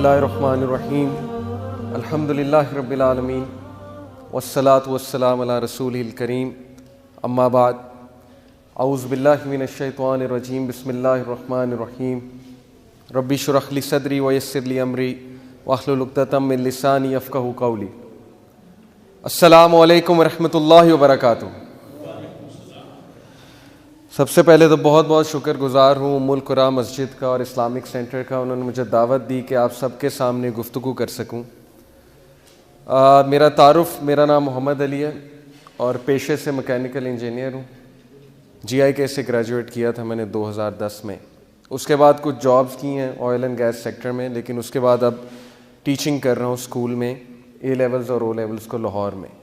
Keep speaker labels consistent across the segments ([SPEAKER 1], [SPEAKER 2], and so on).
[SPEAKER 1] اللہ الرحمن الرحیم الحمد للہ رب العالمین والصلاة والسلام علی رسولہ الکریم اما بعد اعوذ باللہ من الشیطان الرجیم بسم اللہ الرحمن الرحیم رب اشرح لی صدری ویسر لی امری واحلل عقدۃ من لسانی یفقہوا قولی۔ السلام علیکم ورحمۃ اللہ وبرکاتہ۔ سب سے پہلے تو بہت بہت شکر گزار ہوں ام القریٰ مسجد کا اور اسلامک سینٹر کا، انہوں نے مجھے دعوت دی کہ آپ سب کے سامنے گفتگو کر سکوں۔ میرا تعارف، میرا نام محمد علی ہے اور پیشے سے مکینیکل انجینئر ہوں۔ جی آئی کے سے گریجویٹ کیا تھا میں نے 2010 میں۔ اس کے بعد کچھ جابز کی ہیں آئل اینڈ گیس سیکٹر میں، لیکن اس کے بعد اب ٹیچنگ کر رہا ہوں اسکول میں، اے لیولز اور او لیولز کو لاہور میں۔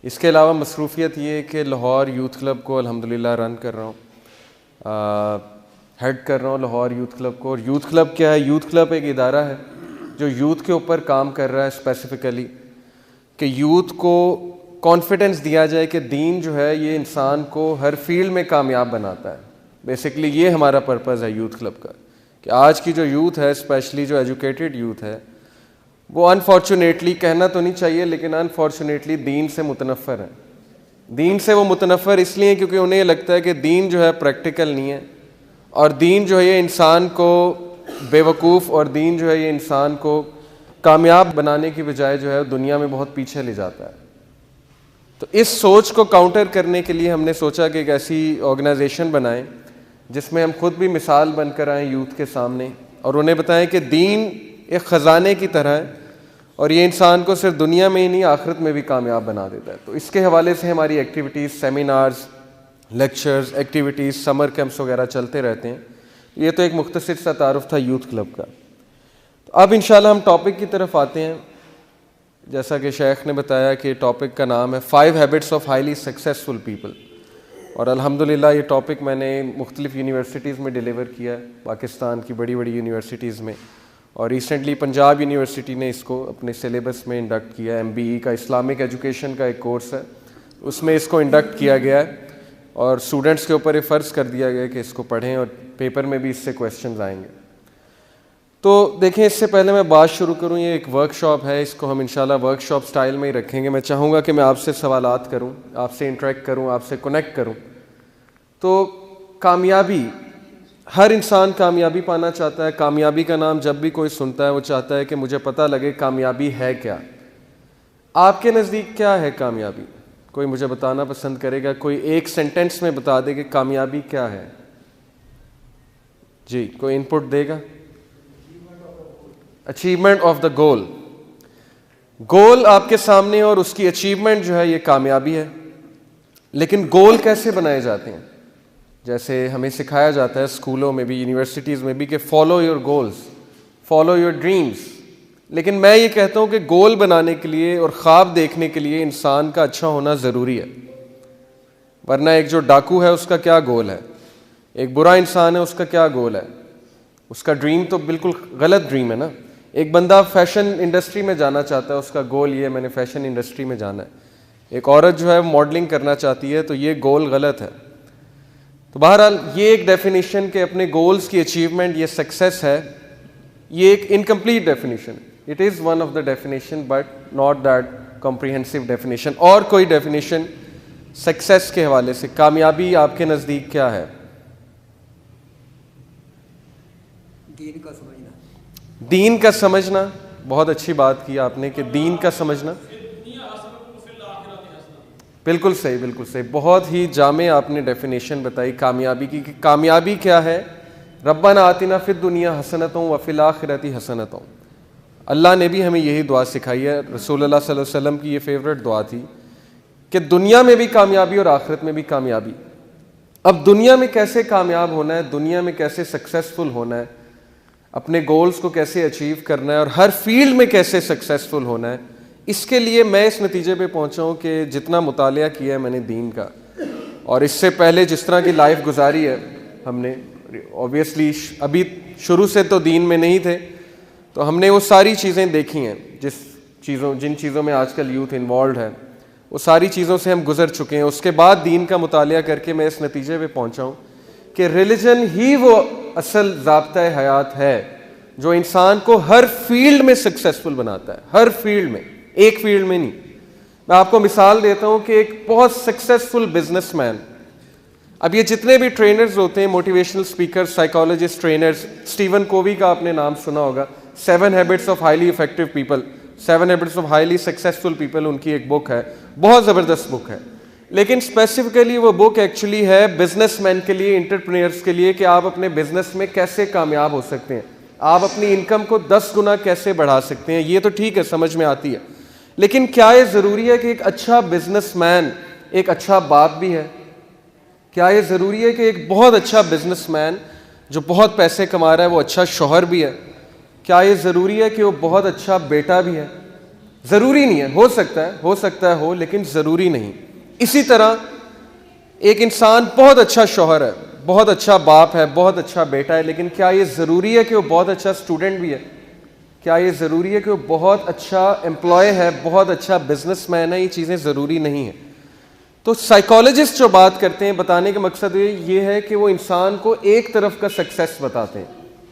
[SPEAKER 1] اس کے علاوہ مصروفیت یہ ہے کہ لاہور یوتھ کلب کو الحمدللہ رن کر رہا ہوں، ہیڈ کر رہا ہوں لاہور یوتھ کلب کو۔ اور یوتھ کلب کیا ہے؟ یوتھ کلب ایک ادارہ ہے جو یوتھ کے اوپر کام کر رہا ہے اسپیسیفکلی، کہ یوتھ کو کانفیڈنس دیا جائے کہ دین جو ہے یہ انسان کو ہر فیلڈ میں کامیاب بناتا ہے۔ بیسیکلی یہ ہمارا پرپز ہے یوتھ کلب کا، کہ آج کی جو یوتھ ہے، اسپیشلی جو ایجوکیٹڈ یوتھ ہے، وہ انفارچونیٹلی، کہنا تو نہیں چاہیے لیکن انفارچونیٹلی دین سے متنفر ہے۔ دین سے وہ متنفر اس لیے کیونکہ انہیں یہ لگتا ہے کہ دین جو ہے پریکٹیکل نہیں ہے، اور دین جو ہے یہ انسان کو بے وقوف، اور دین جو ہے یہ انسان کو کامیاب بنانے کی بجائے جو ہے دنیا میں بہت پیچھے لے جاتا ہے۔ تو اس سوچ کو کاؤنٹر کرنے کے لیے ہم نے سوچا کہ ایک ایسی آرگنائزیشن بنائیں جس میں ہم خود بھی مثال بن کر آئیں یوتھ کے سامنے، اور انہیں بتائیں کہ دین ایک خزانے کی طرح ہے اور یہ انسان کو صرف دنیا میں ہی نہیں آخرت میں بھی کامیاب بنا دیتا ہے۔ تو اس کے حوالے سے ہماری ایکٹیویٹیز، سیمینارز، لیکچرز، ایکٹیویٹیز، سمر کیمپس وغیرہ چلتے رہتے ہیں۔ یہ تو ایک مختصر سا تعارف تھا یوتھ کلب کا۔ تو اب انشاءاللہ ہم ٹاپک کی طرف آتے ہیں۔ جیسا کہ شیخ نے بتایا کہ ٹاپک کا نام ہے 5 Habits of Highly Successful People، اور الحمدللہ یہ ٹاپک میں نے مختلف یونیورسٹیز میں ڈیلیور کیا ہے، پاکستان کی بڑی بڑی یونیورسٹیز میں، اور ریسنٹلی پنجاب یونیورسٹی نے اس کو اپنے سلیبس میں انڈکٹ کیا ہے۔ MBE کا اسلامک ایجوکیشن کا ایک کورس ہے، اس میں اس کو انڈکٹ کیا گیا ہے، اور اسٹوڈنٹس کے اوپر یہ فرض کر دیا گیا ہے کہ اس کو پڑھیں، اور پیپر میں بھی اس سے کویسچنز آئیں گے۔ تو دیکھیں، اس سے پہلے میں بات شروع کروں، یہ ایک ورک شاپ ہے، اس کو ہم انشاءاللہ ورک شاپ سٹائل میں ہی رکھیں گے۔ میں چاہوں گا کہ میں آپ سے سوالات کروں، آپ سے انٹریکٹ کروں، آپ سے کنیکٹ کروں۔ تو کامیابی، ہر انسان کامیابی پانا چاہتا ہے۔ کامیابی کا نام جب بھی کوئی سنتا ہے وہ چاہتا ہے کہ مجھے پتہ لگے کامیابی ہے کیا۔ آپ کے نزدیک کیا ہے کامیابی؟ کوئی مجھے بتانا پسند کرے گا؟ کوئی ایک سینٹنس میں بتا دے کہ کامیابی کیا ہے؟ جی، کوئی ان پٹ دے گا؟ اچیومنٹ آف دا گول۔ گول آپ کے سامنے اور اس کی اچیومنٹ جو ہے یہ کامیابی ہے۔ لیکن گول کیسے بنائے جاتے ہیں؟ جیسے ہمیں سکھایا جاتا ہے اسکولوں میں بھی، یونیورسٹیز میں بھی، کہ follow your goals, follow your dreams. لیکن میں یہ کہتا ہوں کہ گول بنانے کے لیے اور خواب دیکھنے کے لیے انسان کا اچھا ہونا ضروری ہے، ورنہ ایک جو ڈاکو ہے اس کا کیا گول ہے؟ ایک برا انسان ہے، اس کا کیا گول ہے؟ اس کا ڈریم تو بالکل غلط ڈریم ہے نا۔ ایک بندہ فیشن انڈسٹری میں جانا چاہتا ہے، اس کا گول یہ ہے میں نے فیشن انڈسٹری میں جانا ہے۔ ایک عورت جو ہے ماڈلنگ کرنا چاہتی ہے تو یہ گول غلط ہے۔ تو بہرحال یہ ایک ڈیفینیشن کہ اپنے گولز کی اچیومنٹ یہ سکسیس ہے، یہ ایک incomplete definition. It is one of the definition but not that comprehensive definition. اور کوئی ڈیفینیشن سکسیس کے حوالے سے، کامیابی آپ کے نزدیک کیا ہے؟
[SPEAKER 2] دین کا سمجھنا۔
[SPEAKER 1] دین کا سمجھنا، بہت اچھی بات کی آپ نے کہ دین کا سمجھنا۔ بالکل صحیح، بالکل صحیح، بہت ہی جامع آپ نے ڈیفینیشن بتائی کامیابی کی، کہ کامیابی کیا ہے۔ ربنا آتنا فی الدنیا حسنۃ وفی الآخرۃ حسنۃ۔ اللہ نے بھی ہمیں یہی دعا سکھائی ہے، رسول اللہ صلی اللہ علیہ وسلم کی یہ فیوریٹ دعا تھی کہ دنیا میں بھی کامیابی اور آخرت میں بھی کامیابی۔ اب دنیا میں کیسے کامیاب ہونا ہے، دنیا میں کیسے سکسیسفل ہونا ہے، اپنے گولز کو کیسے اچیو کرنا ہے، اور ہر فیلڈ میں کیسے سکسیسفل ہونا ہے، اس کے لیے میں اس نتیجے پہ پہنچا ہوں کہ جتنا مطالعہ کیا ہے میں نے دین کا، اور اس سے پہلے جس طرح کی لائف گزاری ہے ہم نے، اوبیسلی ابھی شروع سے تو دین میں نہیں تھے، تو ہم نے وہ ساری چیزیں دیکھی ہیں، جن چیزوں میں آج کل یوتھ انوالوڈ ہے، وہ ساری چیزوں سے ہم گزر چکے ہیں۔ اس کے بعد دین کا مطالعہ کر کے میں اس نتیجے پہ پہنچا ہوں کہ ریلیجن ہی وہ اصل ضابطۂ حیات ہے جو انسان کو ہر فیلڈ میں سکسیسفل بناتا ہے, ہر فیلڈ میں, ایک فیلڈ میں نہیں. میں آپ کو مثال دیتا ہوں کہ ایک بہت سکسیسفل بزنس مین, اب یہ جتنے بھی ٹرینرز ہوتے ہیں, motivational speaker, psychologist, trainers, Stephen Covey کا آپ نے نام سنا ہوگا, 7 habits of highly effective people, 7 habits of highly successful people, ان کی ایک بک ہے, بہت زبردست بک ہے. لیکن اسپیسیفکلی وہ بک ایکچولی ہے بزنس مین کے لیے, انٹرپرینرز کے لیے, کہ آپ اپنے بزنس میں کیسے کامیاب ہو سکتے ہیں, آپ اپنی انکم کو 10 گنا کیسے بڑھا سکتے ہیں. یہ تو ٹھیک ہے, سمجھ میں آتی ہے, لیکن کیا یہ ضروری ہے کہ ایک اچھا بزنس مین ایک اچھا باپ بھی ہے؟ کیا یہ ضروری ہے کہ ایک بہت اچھا بزنس مین جو بہت پیسے کما رہا ہے وہ اچھا شوہر بھی ہے؟ کیا یہ ضروری ہے کہ وہ بہت اچھا بیٹا بھی ہے؟ ضروری نہیں ہے. ہو سکتا ہے ہو, لیکن ضروری نہیں. اسی طرح ایک انسان بہت اچھا شوہر ہے, بہت اچھا باپ ہے, بہت اچھا بیٹا ہے, لیکن کیا یہ ضروری ہے کہ وہ بہت اچھا اسٹوڈنٹ بھی ہے؟ کیا یہ ضروری ہے کہ وہ بہت اچھا امپلائی ہے, بہت اچھا بزنس مین ہے؟ یہ چیزیں ضروری نہیں ہیں. تو سائیکالوجسٹ جو بات کرتے ہیں, بتانے کا مقصد یہ ہے کہ وہ انسان کو ایک طرف کا سکسیس بتاتے ہیں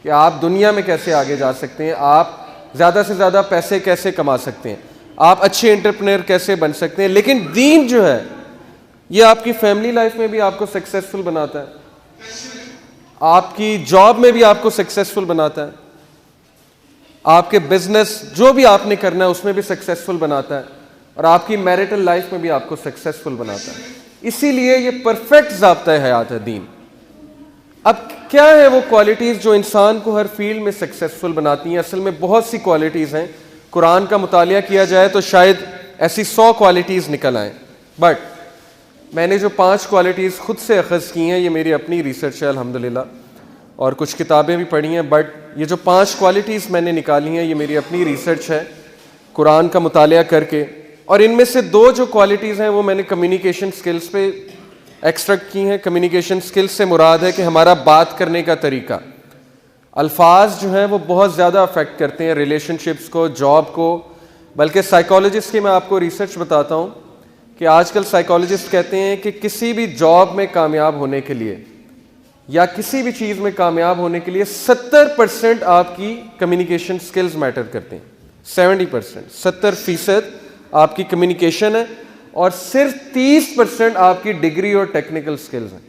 [SPEAKER 1] کہ آپ دنیا میں کیسے آگے جا سکتے ہیں, آپ زیادہ سے زیادہ پیسے کیسے کما سکتے ہیں, آپ اچھے انٹرپرینر کیسے بن سکتے ہیں. لیکن دین جو ہے یہ آپ کی فیملی لائف میں بھی آپ کو سکسیسفل بناتا ہے, آپ کی جاب میں بھی آپ کو سکسیسفل بناتا ہے, آپ کے بزنس جو بھی آپ نے کرنا ہے اس میں بھی سکسیسفل بناتا ہے, اور آپ کی میرٹل لائف میں بھی آپ کو سکسیسفل بناتا ہے. اسی لیے یہ پرفیکٹ ضابطۂ حیات ہے دین. اب کیا ہے وہ کوالٹیز جو انسان کو ہر فیلڈ میں سکسیسفل بناتی ہیں؟ اصل میں بہت سی کوالٹیز ہیں. قرآن کا مطالعہ کیا جائے تو شاید ایسی 100 کوالٹیز نکل آئیں, بٹ میں نے جو 5 کوالٹیز خود سے اخذ کی ہیں, یہ میری اپنی ریسرچ ہے الحمدللہ, اور کچھ کتابیں بھی پڑھی ہیں, بٹ یہ جو 5 کوالٹیز میں نے نکالی ہیں یہ میری اپنی ریسرچ ہے قرآن کا مطالعہ کر کے. اور ان میں سے 2 جو کوالٹیز ہیں وہ میں نے کمیونیکیشن سکلز پہ ایکسٹریکٹ کی ہیں. کمیونیکیشن سکلز سے مراد ہے کہ ہمارا بات کرنے کا طریقہ, الفاظ جو ہیں وہ بہت زیادہ افیکٹ کرتے ہیں ریلیشن شپس کو, جاب کو. بلکہ سائیکالوجسٹ کی میں آپ کو ریسرچ بتاتا ہوں کہ آج کل سائیکالوجسٹ کہتے ہیں کہ کسی بھی جاب میں کامیاب ہونے کے لیے یا کسی بھی چیز میں کامیاب ہونے کے لیے 70% آپ کی کمیونیکیشن سکلز میٹر کرتے ہیں. 70%, 70% آپ کی کمیونیکیشن ہے, اور صرف 30% آپ کی ڈگری اور ٹیکنیکل سکلز ہیں.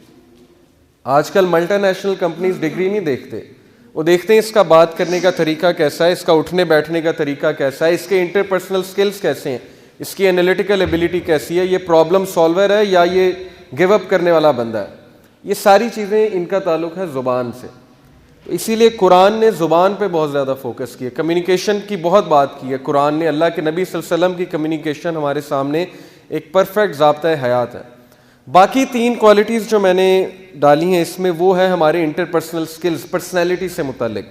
[SPEAKER 1] آج کل ملٹی نیشنل کمپنیز ڈگری نہیں دیکھتے, وہ دیکھتے ہیں اس کا بات کرنے کا طریقہ کیسا ہے, اس کا اٹھنے بیٹھنے کا طریقہ کیسا ہے, اس کے انٹرپرسنل سکلز کیسے ہیں, اس کی انالیٹیکل ایبلٹی کیسی ہے, یہ پرابلم سالور ہے یا یہ گیو اپ کرنے والا بندہ ہے. یہ ساری چیزیں ان کا تعلق ہے زبان سے. اسی لیے قرآن نے زبان پہ بہت زیادہ فوکس کیا, کمیونیکیشن کی بہت بات کی ہے قرآن نے. اللہ کے نبی صلی اللہ علیہ وسلم کی کمیونیکیشن ہمارے سامنے ایک پرفیکٹ ضابطۂ حیات ہے. باقی 3 کوالٹیز جو میں نے ڈالی ہیں اس میں وہ ہے ہمارے انٹرپرسنل سکلز, پرسنالٹی سے متعلق.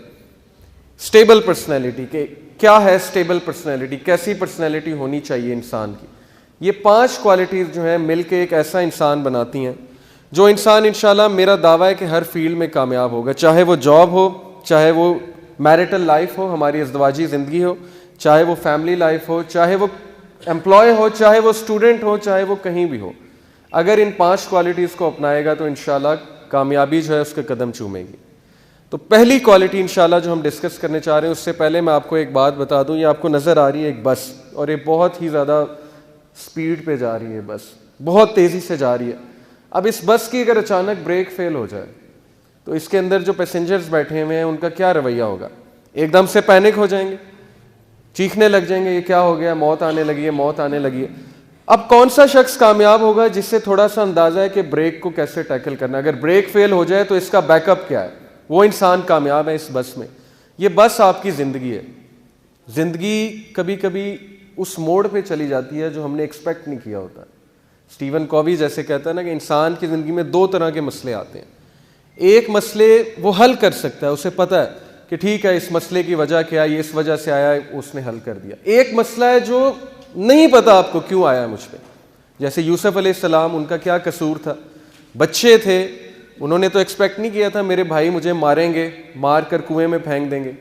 [SPEAKER 1] اسٹیبل پرسنالٹی, کہ کیا ہے اسٹیبل پرسنالٹی, کیسی پرسنالٹی ہونی چاہیے انسان کی. یہ 5 کوالٹیز جو ہیں مل کے ایک ایسا انسان بناتی ہیں جو انسان انشاءاللہ میرا دعویٰ ہے کہ ہر فیلڈ میں کامیاب ہوگا, چاہے وہ جاب ہو, چاہے وہ میرٹل لائف ہو, ہماری ازدواجی زندگی ہو, چاہے وہ فیملی لائف ہو, چاہے وہ امپلائی ہو, چاہے وہ اسٹوڈنٹ ہو, چاہے وہ کہیں بھی ہو. اگر ان 5 کوالٹیز کو اپنائے گا تو انشاءاللہ کامیابی جو ہے اس کے قدم چومے گی. تو پہلی کوالٹی انشاءاللہ جو ہم ڈسکس کرنے چاہ رہے ہیں, اس سے پہلے میں آپ کو ایک بات بتا دوں. یہ آپ کو نظر آ رہی ہے ایک بس, اور یہ بہت ہی زیادہ سپیڈ پہ جا رہی ہے, بس بہت تیزی سے جا رہی ہے. اب اس بس کی اگر اچانک بریک فیل ہو جائے تو اس کے اندر جو پیسنجرز بیٹھے ہوئے ہیں ان کا کیا رویہ ہوگا؟ ایک دم سے پینک ہو جائیں گے, چیخنے لگ جائیں گے, یہ کیا ہو گیا, موت آنے لگی ہے, موت آنے لگی ہے. اب کون سا شخص کامیاب ہوگا جس سے تھوڑا سا اندازہ ہے کہ بریک کو کیسے ٹیکل کرنا, اگر بریک فیل ہو جائے تو اس کا بیک اپ کیا ہے, وہ انسان کامیاب ہے اس بس میں. یہ بس آپ کی زندگی ہے. زندگی کبھی کبھی اس موڑ پہ چلی جاتی ہے جو ہم نے ایکسپیکٹ نہیں کیا ہوتا. اسٹیون کووی جیسے کہتا ہے نا کہ انسان کی زندگی میں 2 طرح کے مسئلے آتے ہیں. ایک مسئلے وہ حل کر سکتا ہے, اسے پتہ ہے کہ ٹھیک ہے اس مسئلے کی وجہ کیا ہے, یہ اس وجہ سے آیا ہے, اس نے حل کر دیا. ایک مسئلہ ہے جو نہیں پتا آپ کو کیوں آیا مجھ پہ, جیسے یوسف علیہ السلام, ان کا کیا قصور تھا, بچے تھے, انہوں نے تو ایکسپیکٹ نہیں کیا تھا میرے بھائی مجھے ماریں گے, مار کر کنویں میں پھینک دیں گے.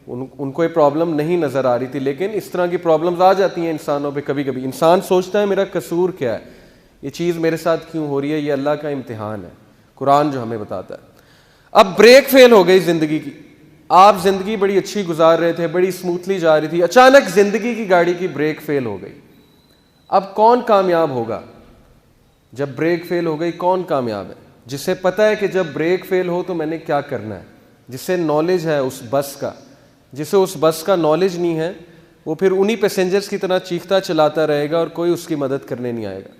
[SPEAKER 1] ان کو یہ پرابلم نہیں نظر آ رہی تھی, لیکن اس طرح کی پرابلمز آ جاتی ہیں انسانوں پہ. کبھی کبھی انسان سوچتا ہے میرا قصور کیا ہے, یہ چیز میرے ساتھ کیوں ہو رہی ہے, یہ اللہ کا امتحان ہے, قرآن جو ہمیں بتاتا ہے. اب بریک فیل ہو گئی زندگی کی, آپ زندگی بڑی اچھی گزار رہے تھے, بڑی اسموتھلی جا رہی تھی, اچانک زندگی کی گاڑی کی بریک فیل ہو گئی. اب کون کامیاب ہوگا؟ جب بریک فیل ہو گئی کون کامیاب ہے؟ جسے پتہ ہے کہ جب بریک فیل ہو تو میں نے کیا کرنا ہے, جسے نالج ہے اس بس کا. جسے اس بس کا نالج نہیں ہے وہ پھر انہی پیسنجرز کی طرح چیختا چلاتا رہے گا اور کوئی اس کی مدد کرنے نہیں آئے گا.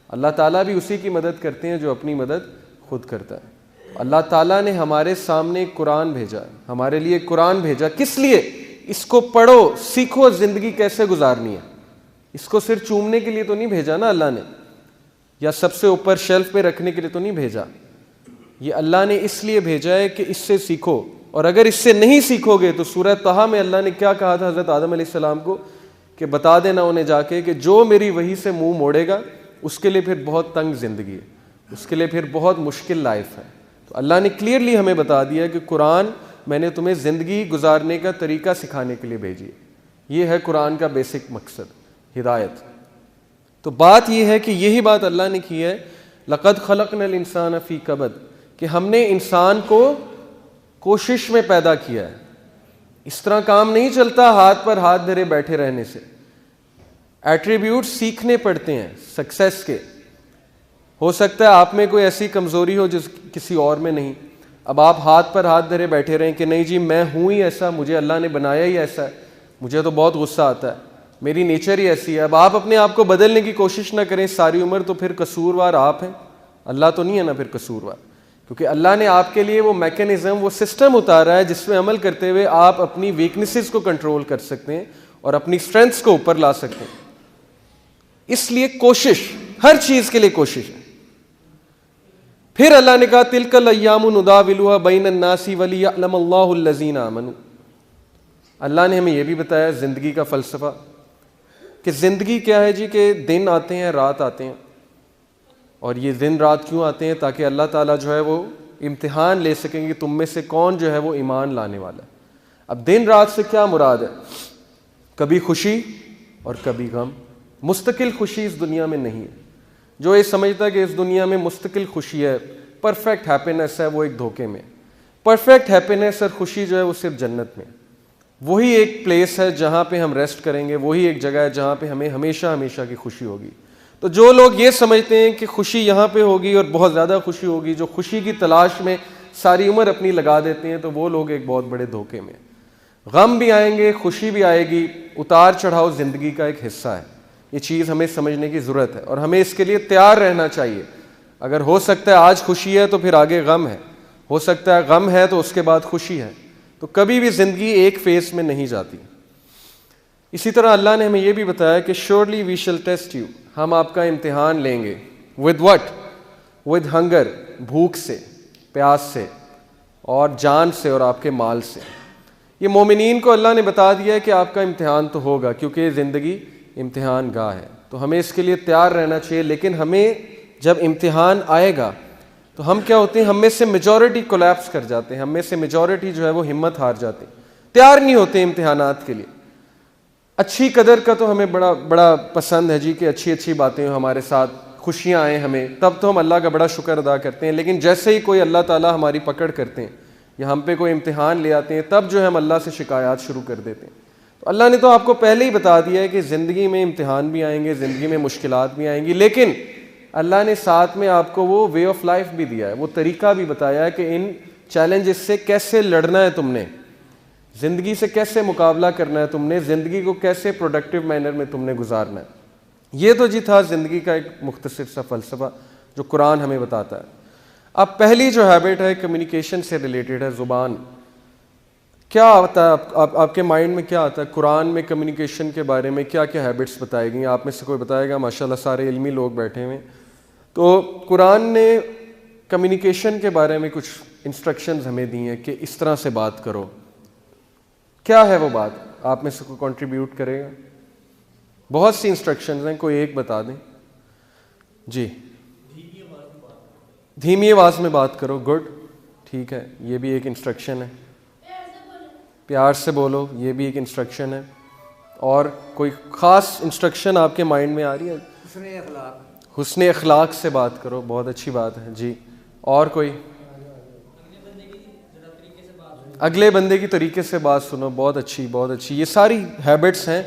[SPEAKER 1] اللہ تعالیٰ بھی اسی کی مدد کرتے ہیں جو اپنی مدد خود کرتا ہے. اللہ تعالیٰ نے ہمارے سامنے قرآن بھیجا, ہمارے لیے قرآن بھیجا. کس لیے؟ اس کو پڑھو, سیکھو زندگی کیسے گزارنی ہے. اس کو صرف چومنے کے لیے تو نہیں بھیجا نا اللہ نے, یا سب سے اوپر شیلف پہ رکھنے کے لیے تو نہیں بھیجا. یہ اللہ نے اس لیے بھیجا ہے کہ اس سے سیکھو. اور اگر اس سے نہیں سیکھو گے تو سورہ طہ میں اللہ نے کیا کہا تھا حضرت آدم علیہ السلام کو کہ بتا دینا انہیں جا کے کہ جو میری وحی سے منہ موڑے گا اس کے لیے پھر بہت تنگ زندگی ہے, اس کے لیے پھر بہت مشکل لائف ہے. تو اللہ نے کلیئرلی ہمیں بتا دیا کہ قرآن میں نے تمہیں زندگی گزارنے کا طریقہ سکھانے کے لیے بھیجی ہے. یہ ہے قرآن کا بیسک مقصد, ہدایت. تو بات یہ ہے کہ یہی بات اللہ نے کی ہے, لقد خلقنا الانسان فی کبد, کہ ہم نے انسان کو کوشش میں پیدا کیا ہے. اس طرح کام نہیں چلتا ہاتھ پر ہاتھ دھرے بیٹھے رہنے سے. ایٹریبیوٹ سیکھنے پڑتے ہیں سکسیس کے. ہو سکتا ہے آپ میں کوئی ایسی کمزوری ہو جس کسی اور میں نہیں. اب آپ ہاتھ پر ہاتھ دھرے بیٹھے رہیں کہ نہیں جی میں ہوں ہی ایسا, مجھے اللہ نے بنایا ہی ایسا ہے, مجھے تو بہت غصہ آتا ہے, میری نیچر ہی ایسی ہے. اب آپ اپنے آپ کو بدلنے کی کوشش نہ کریں ساری عمر, تو پھر قصوروار آپ ہیں, اللہ تو نہیں ہے نا پھر قصوروار. کیونکہ اللہ نے آپ کے لیے وہ میکینزم, وہ سسٹم اتارا ہے جس میں عمل کرتے ہوئے آپ اپنی ویکنیسز کو کنٹرول کر سکتے ہیں اور اپنی اسٹرینتھس کو اوپر لا سکتے ہیں. اس لیے کوشش, ہر چیز کے لیے کوشش ہے. پھر اللہ نے کہا تلک الایام نداولها بین الناس ولیعلم اللہ الذین آمنوا. اللہ نے ہمیں یہ بھی بتایا زندگی کا فلسفہ کہ زندگی کیا ہے جی, کہ دن آتے ہیں رات آتے ہیں. اور یہ دن رات کیوں آتے ہیں؟ تاکہ اللہ تعالیٰ جو ہے وہ امتحان لے سکیں کہ تم میں سے کون جو ہے وہ ایمان لانے والا ہے. اب دن رات سے کیا مراد ہے؟ کبھی خوشی اور کبھی غم. مستقل خوشی اس دنیا میں نہیں ہے. جو یہ سمجھتا ہے کہ اس دنیا میں مستقل خوشی ہے, پرفیکٹ ہیپینس ہے, وہ ایک دھوکے میں. پرفیکٹ ہیپینس اور خوشی جو ہے وہ صرف جنت میں. وہی ایک پلیس ہے جہاں پہ ہم ریسٹ کریں گے, وہی ایک جگہ ہے جہاں پہ ہمیں ہمیشہ ہمیشہ کی خوشی ہوگی. تو جو لوگ یہ سمجھتے ہیں کہ خوشی یہاں پہ ہوگی اور بہت زیادہ خوشی ہوگی, جو خوشی کی تلاش میں ساری عمر اپنی لگا دیتے ہیں, تو وہ لوگ ایک بہت بڑے دھوکے میں. غم بھی آئیں گے, خوشی بھی آئے گی, اتار چڑھاؤ زندگی کا ایک حصہ ہے. یہ چیز ہمیں سمجھنے کی ضرورت ہے اور ہمیں اس کے لیے تیار رہنا چاہیے. اگر ہو سکتا ہے آج خوشی ہے تو پھر آگے غم ہے, ہو سکتا ہے غم ہے تو اس کے بعد خوشی ہے. تو کبھی بھی زندگی ایک فیز میں نہیں جاتی. اسی طرح اللہ نے ہمیں یہ بھی بتایا کہ surely we shall test you, ہم آپ کا امتحان لیں گے. with what? with hunger, بھوک سے, پیاس سے, اور جان سے, اور آپ کے مال سے. یہ مومنین کو اللہ نے بتا دیا ہے کہ آپ کا امتحان تو ہوگا, کیونکہ یہ زندگی امتحان گاہ ہے. تو ہمیں اس کے لیے تیار رہنا چاہیے. لیکن ہمیں جب امتحان آئے گا تو ہم کیا ہوتے ہیں, ہم میں سے میجورٹی کولیپس کر جاتے ہیں, ہم میں سے میجورٹی جو ہے وہ ہمت ہار جاتے ہیں, تیار نہیں ہوتے امتحانات کے لیے. اچھی قدر کا تو ہمیں بڑا پسند ہے جی, کہ اچھی اچھی باتیں ہمارے ساتھ, خوشیاں آئیں ہمیں, تب تو ہم اللہ کا بڑا شکر ادا کرتے ہیں. لیکن جیسے ہی کوئی اللہ تعالیٰ ہماری پکڑ کرتے ہیں یا ہم پہ کوئی امتحان لے آتے ہیں, تب جو ہے ہم اللہ سے شکایات شروع کر دیتے ہیں. تو اللہ نے تو آپ کو پہلے ہی بتا دیا ہے کہ زندگی میں امتحان بھی آئیں گے, زندگی میں مشکلات بھی آئیں گی, لیکن اللہ نے ساتھ میں آپ کو وہ وے آف لائف بھی دیا ہے, وہ طریقہ بھی بتایا ہے کہ ان چیلنجز سے کیسے لڑنا ہے تم نے, زندگی سے کیسے مقابلہ کرنا ہے تم نے, زندگی کو کیسے پروڈکٹیو مینر میں تم نے گزارنا ہے. یہ تو جی تھا زندگی کا ایک مختصر سا فلسفہ جو قرآن ہمیں بتاتا ہے. اب پہلی جو ہیبٹ ہے کمیونیکیشن سے ریلیٹڈ ہے, زبان. کیا آتا ہے آپ کے مائنڈ میں, کیا آتا ہے قرآن میں کمیونیکیشن کے بارے میں کیا کیا ہیبٹس بتائی گئی؟ آپ میں سے کوئی بتائے گا؟ ماشاءاللہ سارے علمی لوگ بیٹھے ہوئے. تو قرآن نے کمیونیکیشن کے بارے میں کچھ انسٹرکشنز ہمیں دی ہیں کہ اس طرح سے بات کرو. کیا ہے وہ بات؟ آپ میں سے کوئی کنٹریبیوٹ کرے گا؟ بہت سی انسٹرکشنز ہیں, کوئی ایک بتا دیں جی. دھیمی آواز میں بات کرو, گڈ, ٹھیک ہے, یہ بھی ایک انسٹرکشن ہے. پیار سے بولو, یہ بھی ایک انسٹرکشن ہے. اور کوئی خاص انسٹرکشن آپ کے مائنڈ میں آ رہی ہے؟
[SPEAKER 2] حسن اخلاق.
[SPEAKER 1] حسن اخلاق سے بات کرو, بہت اچھی بات ہے جی. اور کوئی؟ اگلے بندے کی طریقے سے بات سنو، بہت اچھی بہت اچھی، یہ ساری ہیبٹس ہیں.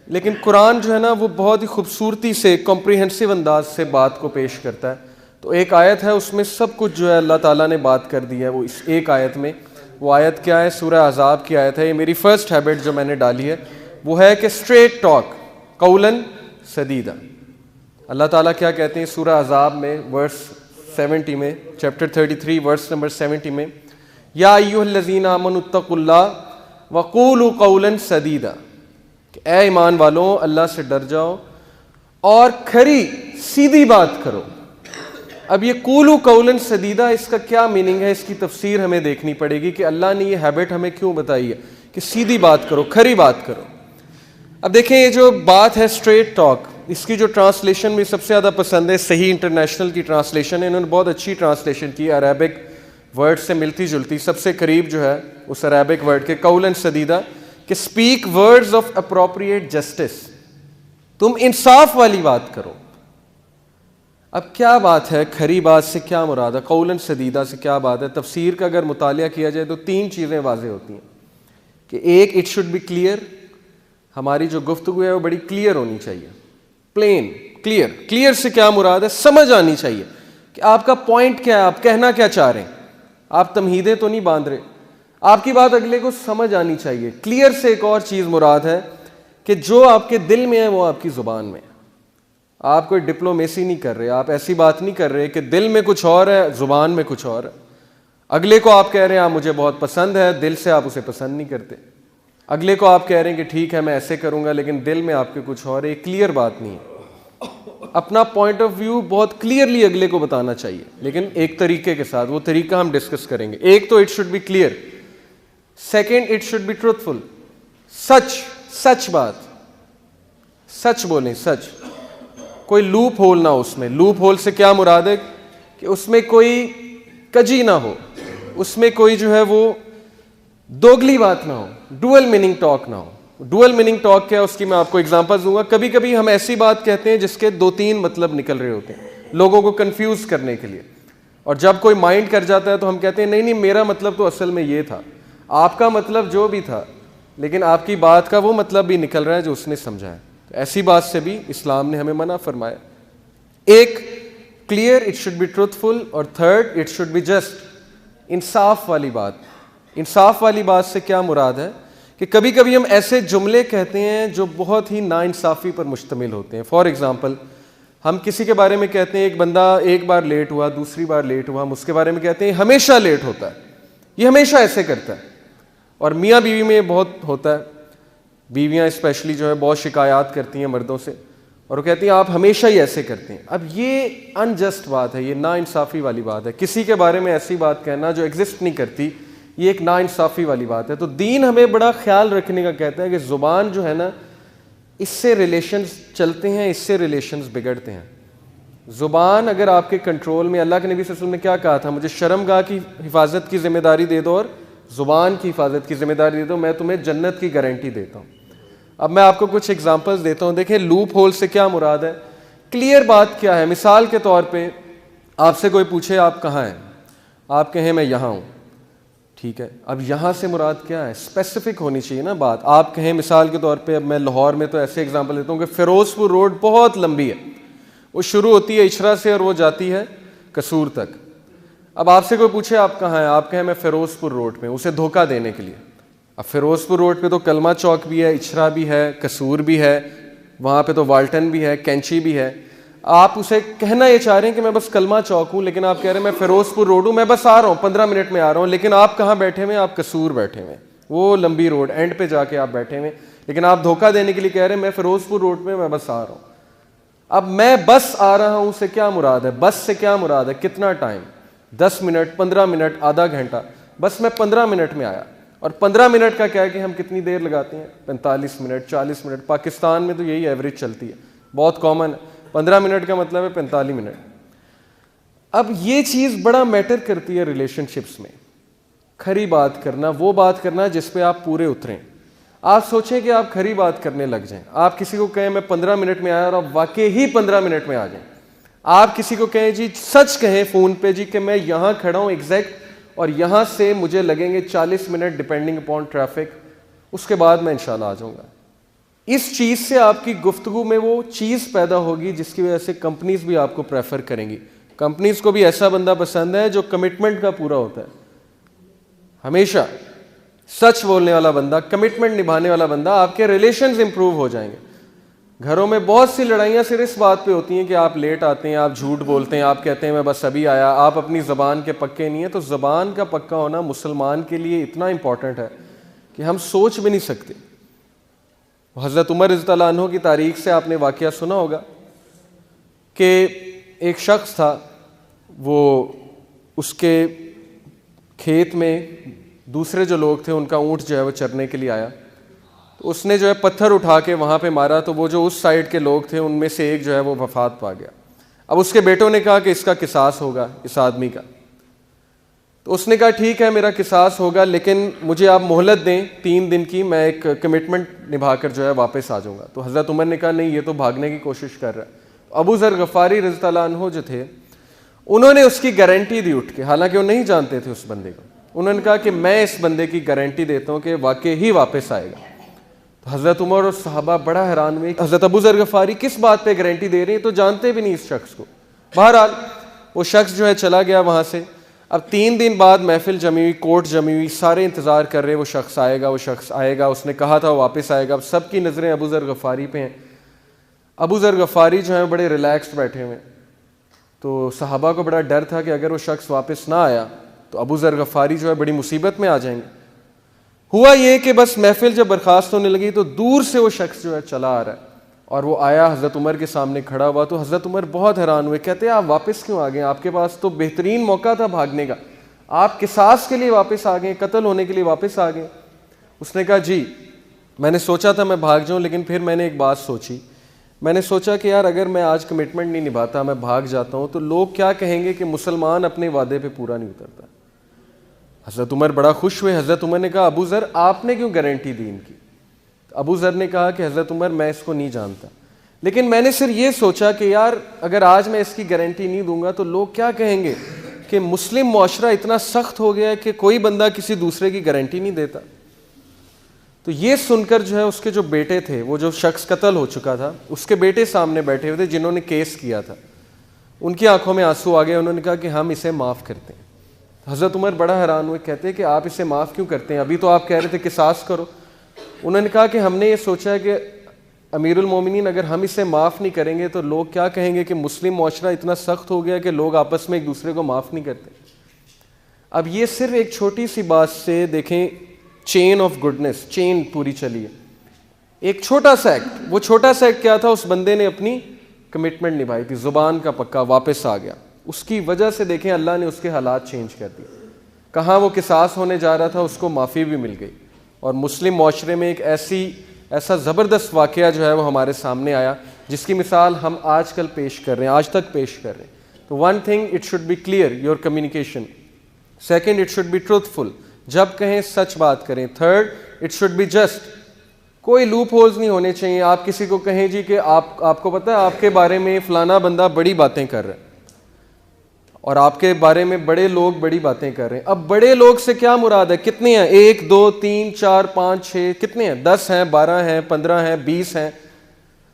[SPEAKER 1] لیکن قرآن جو ہے نا وہ بہت ہی خوبصورتی سے کمپریہنسو انداز سے بات کو پیش کرتا ہے. تو ایک آیت ہے اس میں سب کچھ جو ہے اللہ تعالیٰ نے بات کر دی ہے وہ اس ایک آیت میں. وہ آیت کیا ہے؟ سورہ احزاب کی آیت ہے. یہ میری فرسٹ ہیبٹ جو میں نے ڈالی ہے وہ ہے کہ اسٹریٹ ٹاک قولاً سدیدا. اللہ تعالیٰ کیا کہتے ہیں سورہ احزاب میں ورس 70 میں، چیپٹر 33 ورس نمبر 70 میں، یا ایھا الذین آمنوا اتقوا اللہ وقولوا قولا سدیدا، کہ اے ایمان والوں اللہ سے ڈر جاؤ اور کھری سیدھی بات کرو. اب یہ قولوا قولا سدیدا اس کا کیا میننگ ہے؟ اس کی تفسیر ہمیں دیکھنی پڑے گی کہ اللہ نے یہ ہیبٹ ہمیں کیوں بتائی ہے کہ سیدھی بات کرو، کھری بات کرو. اب دیکھیں یہ جو بات ہے اسٹریٹ ٹاک، اس کی جو ٹرانسلیشن مجھے سب سے زیادہ پسند ہے، صحیح انٹرنیشنل کی ٹرانسلیشن ہے. انہوں نے بہت اچھی ٹرانسلیشن کی، عربک ورڈ سے ملتی جلتی، سب سے قریب جو ہے اس عربک ورڈ کے قولاً سدیدا، کہ speak words of appropriate justice, تم انصاف والی بات کرو. اب کیا بات ہے؟ کھری بات سے کیا مراد ہے؟ قولاً سدیدا سے کیا بات ہے؟ تفسیر کا اگر مطالعہ کیا جائے تو 3 چیزیں واضح ہوتی ہیں کہ ایک، اٹ شوڈ بی کلیئر، ہماری جو گفتگو ہے وہ بڑی کلیئر ہونی چاہیے، پلین کلیئر. کلیئر سے کیا مراد ہے؟ سمجھ آنی چاہیے کہ آپ کا پوائنٹ کیا ہے، آپ کہنا کیا چاہ رہے ہیں. آپ تمہیدیں تو نہیں باندھ رہے، آپ کی بات اگلے کو سمجھ آنی چاہیے. کلیئر سے ایک اور چیز مراد ہے کہ جو آپ کے دل میں ہے وہ آپ کی زبان میں ہے. آپ کوئی ڈپلومیسی نہیں کر رہے، آپ ایسی بات نہیں کر رہے کہ دل میں کچھ اور ہے زبان میں کچھ اور ہے. اگلے کو آپ کہہ رہے ہیں آپ مجھے بہت پسند ہے، دل سے آپ اسے پسند نہیں کرتے. اگلے کو آپ کہہ رہے ہیں کہ ٹھیک ہے میں ایسے کروں گا، لیکن دل میں آپ کے کچھ اور ہے. یہ کلیئر بات نہیں ہے. اپنا پوائنٹ آف ویو بہت کلیئرلی اگلے کو بتانا چاہیے، لیکن ایک طریقے کے ساتھ. وہ طریقہ ہم ڈسکس کریں گے. ایک تو it should be clear, second it should be truthful, سچ بات، سچ بولیں، سچ، کوئی لوپ ہول نہ ہو اس میں. لوپ ہول سے کیا مراد ہے؟ کہ اس میں کوئی کجی نہ ہو، اس میں کوئی جو ہے وہ دوگلی بات نہ ہو، ڈوئل میننگ ٹاک نہ ہو. ڈوئل میننگ ٹاک کیا ہے اس کی میں آپ کو اگزامپل دوں گا. کبھی کبھی ہم ایسی بات کہتے ہیں جس کے 2-3 مطلب نکل رہے ہوتے ہیں لوگوں کو کنفیوز کرنے کے لیے، اور جب کوئی مائنڈ کر جاتا ہے تو ہم کہتے ہیں نہیں میرا مطلب تو اصل میں یہ تھا، آپ کا مطلب جو بھی تھا لیکن آپ کی بات کا وہ مطلب بھی نکل رہا ہے جو اس نے سمجھا ہے. ایسی بات سے بھی اسلام نے ہمیں منع فرمایا. ایک clear, it should be truthful, اور third it should be just, انصاف والی بات. انصاف والی بات سے کیا مراد ہے؟ کہ کبھی کبھی ہم ایسے جملے کہتے ہیں جو بہت ہی ناانصافی پر مشتمل ہوتے ہیں. فار ایگزامپل ہم کسی کے بارے میں کہتے ہیں ایک بندہ ایک بار لیٹ ہوا، دوسری بار لیٹ ہوا، ہم اس کے بارے میں کہتے ہیں ہمیشہ لیٹ ہوتا ہے، یہ ہمیشہ ایسے کرتا ہے. اور میاں بیوی میں یہ بہت ہوتا ہے. بیویاں اسپیشلی جو ہے بہت شکایات کرتی ہیں مردوں سے، اور وہ کہتی ہیں آپ ہمیشہ ہی ایسے کرتے ہیں. اب یہ انجسٹ بات ہے، یہ ناانصافی والی بات ہے. کسی کے بارے میں ایسی بات کہنا جو ایگزسٹ نہیں کرتی، یہ ایک ناانصافی والی بات ہے. تو دین ہمیں بڑا خیال رکھنے کا کہتا ہے کہ زبان جو ہے نا اس سے ریلیشنز چلتے ہیں، اس سے ریلیشنز بگڑتے ہیں. زبان اگر آپ کے کنٹرول میں، اللہ کے نبی صلی اللہ علیہ وسلم نے کیا کہا تھا؟ مجھے شرمگاہ کی حفاظت کی ذمہ داری دے دو اور زبان کی حفاظت کی ذمہ داری دے دو، میں تمہیں جنت کی گارنٹی دیتا ہوں. اب میں آپ کو کچھ ایگزامپلز دیتا ہوں. دیکھیں لوپ ہول سے کیا مراد ہے، کلیئر بات کیا ہے. مثال کے طور پہ آپ سے کوئی پوچھے آپ کہاں ہیں، آپ کہیں میں یہاں ہوں، ٹھیک ہے. اب یہاں سے مراد کیا ہے؟ اسپیسیفک ہونی چاہیے نا بات. آپ کہیں مثال کے طور پہ، اب میں لاہور میں تو ایسے ایگزامپل دیتا ہوں کہ فیروز پور روڈ بہت لمبی ہے، وہ شروع ہوتی ہے اچھرا سے اور وہ جاتی ہے قصور تک. اب آپ سے کوئی پوچھے آپ کہاں ہیں، آپ کہیں میں فیروز پور روڈ پہ، اسے دھوکہ دینے کے لیے. اب فیروز پور روڈ پہ تو کلمہ چوک بھی ہے، اچھرا بھی ہے، قصور بھی ہے، وہاں پہ تو والٹن بھی ہے، کینچی بھی ہے. آپ اسے کہنا یہ چاہ رہے ہیں کہ میں بس کلمہ چوک ہوں، لیکن آپ کہہ رہے ہیں میں فیروز پور روڈ ہوں، میں بس آ رہا ہوں 15 منٹ میں آ رہا ہوں. لیکن آپ کہاں بیٹھے ہوئے ہیں؟ آپ قصور بیٹھے ہوئے ہیں، وہ لمبی روڈ اینڈ پہ جا کے آپ بیٹھے ہوئے ہیں. لیکن آپ دھوکہ دینے کے لیے کہہ رہے ہیں میں فیروز پور روڈ پہ میں بس آ رہا ہوں. اب میں بس آ رہا ہوں سے کیا مراد ہے؟ بس سے کیا مراد ہے؟ کتنا ٹائم؟ 10 منٹ، 15 منٹ، آدھا گھنٹہ. بس میں 15 منٹ میں آیا. اور 15 منٹ کا کیا ہے کہ ہم کتنی دیر لگاتے ہیں؟ 45 منٹ، 40 منٹ. پاکستان میں تو یہی ایوریج چلتی ہے، بہت کامن ہے. 15 منٹ کا مطلب ہے 45 منٹ. اب یہ چیز بڑا میٹر کرتی ہے ریلیشن شپس میں. کھری بات کرنا، وہ بات کرنا جس پہ آپ پورے اتریں. آپ سوچیں کہ آپ کھری بات کرنے لگ جائیں. آپ کسی کو کہیں میں 15 منٹ میں آیا اور آپ واقعی ہی 15 منٹ میں آ جائیں. آپ کسی کو کہیں جی سچ کہیں فون پہ جی کہ میں یہاں کھڑا ہوں ایگزیکٹ، اور یہاں سے مجھے لگیں گے 40 منٹ ڈپینڈنگ اپون ٹریفک، اس کے بعد میں انشاءاللہ آ جاؤں گا۔ اس چیز سے آپ کی گفتگو میں وہ چیز پیدا ہوگی جس کی وجہ سے کمپنیز بھی آپ کو پریفر کریں گی۔ کمپنیز کو بھی ایسا بندہ پسند ہے جو کمٹمنٹ کا پورا ہوتا ہے، ہمیشہ سچ بولنے والا بندہ، کمٹمنٹ نبھانے والا بندہ۔ آپ کے ریلیشنز امپروو ہو جائیں گے۔ گھروں میں بہت سی لڑائیاں صرف اس بات پہ ہوتی ہیں کہ آپ لیٹ آتے ہیں، آپ جھوٹ بولتے ہیں، آپ کہتے ہیں میں بس ابھی آیا، آپ اپنی زبان کے پکے نہیں ہیں۔ تو زبان کا پکا ہونا مسلمان کے لیے اتنا امپورٹنٹ ہے کہ ہم سوچ بھی نہیں سکتے۔ حضرت عمر رضی اللہ عنہ کی تاریخ سے آپ نے واقعہ سنا ہوگا کہ ایک شخص تھا، وہ اس کے کھیت میں دوسرے جو لوگ تھے ان کا اونٹ جو ہے وہ چرنے کے لیے آیا، تو اس نے جو ہے پتھر اٹھا کے وہاں پہ مارا، تو وہ جو اس سائڈ کے لوگ تھے ان میں سے ایک جو ہے وہ وفات پا گیا۔ اب اس کے بیٹوں نے کہا کہ اس کا قصاص ہوگا اس آدمی کا، تو اس نے کہا ٹھیک ہے میرا قصاص ہوگا، لیکن مجھے آپ مہلت دیں 3 دن کی، میں ایک کمٹمنٹ نبھا کر جو ہے واپس آ جاؤں گا۔ تو حضرت عمر نے کہا نہیں، یہ تو بھاگنے کی کوشش کر رہا ہے۔ ابو ذر غفاری رضی اللہ عنہ جو تھے انہوں نے اس کی گارنٹی دی اٹھ کے، حالانکہ وہ نہیں جانتے تھے اس بندے کو۔ انہوں نے کہا کہ میں اس بندے کی گارنٹی دیتا ہوں کہ واقعی ہی واپس آئے گا۔ تو حضرت عمر اور صحابہ بڑا حیران ہوئے، حضرت ابو ذر غفاری کس بات پہ گارنٹی دے رہے ہیں، تو جانتے بھی نہیں اس شخص کو۔ بہرحال وہ شخص جو ہے چلا گیا وہاں سے۔ اب 3 دن بعد محفل جمی ہوئی، کورٹ جمی ہوئی، سارے انتظار کر رہے وہ شخص آئے گا، وہ شخص آئے گا، اس نے کہا تھا وہ واپس آئے گا۔ اب سب کی نظریں ابو ذر غفاری پہ ہیں۔ ابو ذر غفاری جو ہیں بڑے ریلیکسڈ بیٹھے ہوئے، تو صحابہ کو بڑا ڈر تھا کہ اگر وہ شخص واپس نہ آیا تو ابو ذر غفاری جو ہے بڑی مصیبت میں آ جائیں گے۔ ہوا یہ کہ بس محفل جب برخاست ہونے لگی تو دور سے وہ شخص جو ہے چلا آ رہا ہے، اور وہ آیا حضرت عمر کے سامنے کھڑا ہوا۔ تو حضرت عمر بہت حیران ہوئے، کہتے ہیں آپ واپس کیوں آ گئے؟ آپ کے پاس تو بہترین موقع تھا بھاگنے کا، آپ قصاص کے لیے واپس آ گئے، قتل ہونے کے لیے واپس آ گئے۔ اس نے کہا جی میں نے سوچا تھا میں بھاگ جاؤں، لیکن پھر میں نے ایک بات سوچی، میں نے سوچا کہ یار اگر میں آج کمٹمنٹ نہیں نبھاتا، میں بھاگ جاتا ہوں، تو لوگ کیا کہیں گے کہ مسلمان اپنے وعدے پہ پورا نہیں اترتا۔ حضرت عمر بڑا خوش ہوئے۔ حضرت عمر نے کہا ابو ذر آپ نے کیوں گارنٹی دی ان کی؟ ابو ذر نے کہا کہ حضرت عمر میں اس کو نہیں جانتا، لیکن میں نے صرف یہ سوچا کہ یار اگر آج میں اس کی گارنٹی نہیں دوں گا تو لوگ کیا کہیں گے کہ مسلم معاشرہ اتنا سخت ہو گیا ہے کہ کوئی بندہ کسی دوسرے کی گارنٹی نہیں دیتا۔ تو یہ سن کر جو ہے اس کے جو بیٹے تھے، وہ جو شخص قتل ہو چکا تھا، اس کے بیٹے سامنے بیٹھے ہوئے تھے جنہوں نے کیس کیا تھا، ان کی آنکھوں میں آنسو آ گئے۔ انہوں نے کہا کہ ہم اسے معاف کرتے ہیں۔ حضرت عمر بڑا حیران ہوئے، کہتے ہیں کہ آپ اسے معاف کیوں کرتے ہیں؟ ابھی تو آپ کہہ رہے تھے قصاص کرو۔ انہوں نے کہا کہ ہم نے یہ سوچا ہے کہ امیر المومنین اگر ہم اسے معاف نہیں کریں گے تو لوگ کیا کہیں گے کہ مسلم معاشرہ اتنا سخت ہو گیا کہ لوگ آپس میں ایک دوسرے کو معاف نہیں کرتے۔ اب یہ صرف ایک چھوٹی سی بات سے دیکھیں چین آف گڈنس، چین پوری چلی ہے۔ ایک چھوٹا سا ایکٹ، وہ چھوٹا سا ایکٹ کیا تھا؟ اس بندے نے اپنی کمٹمنٹ نبھائی تھی، زبان کا پکا، واپس آ گیا۔ اس کی وجہ سے دیکھیں اللہ نے اس کے حالات چینج کر دیے۔ کہاں وہ قصاص ہونے جا رہا تھا اس کو معافی بھی مل گئی، اور مسلم معاشرے میں ایک ایسا زبردست واقعہ جو ہے وہ ہمارے سامنے آیا جس کی مثال ہم آج کل پیش کر رہے ہیں، آج تک پیش کر رہے ہیں۔ تو one thing it should be clear your communication, second it should be truthful, جب کہیں سچ بات کریں، third it should be just, کوئی لوپ ہولز نہیں ہونے چاہیے۔ آپ کسی کو کہیں جی کہ آپ کو پتہ ہے آپ کے بارے میں فلانا بندہ بڑی باتیں کر رہا ہے، اور آپ کے بارے میں بڑے لوگ بڑی باتیں کر رہے ہیں۔ اب بڑے لوگ سے کیا مراد ہے؟ کتنے ہیں؟ 1 2 3 4 5 6 کتنے ہیں؟ 10 ہیں، 12 ہیں، 15 ہیں، 20 ہیں،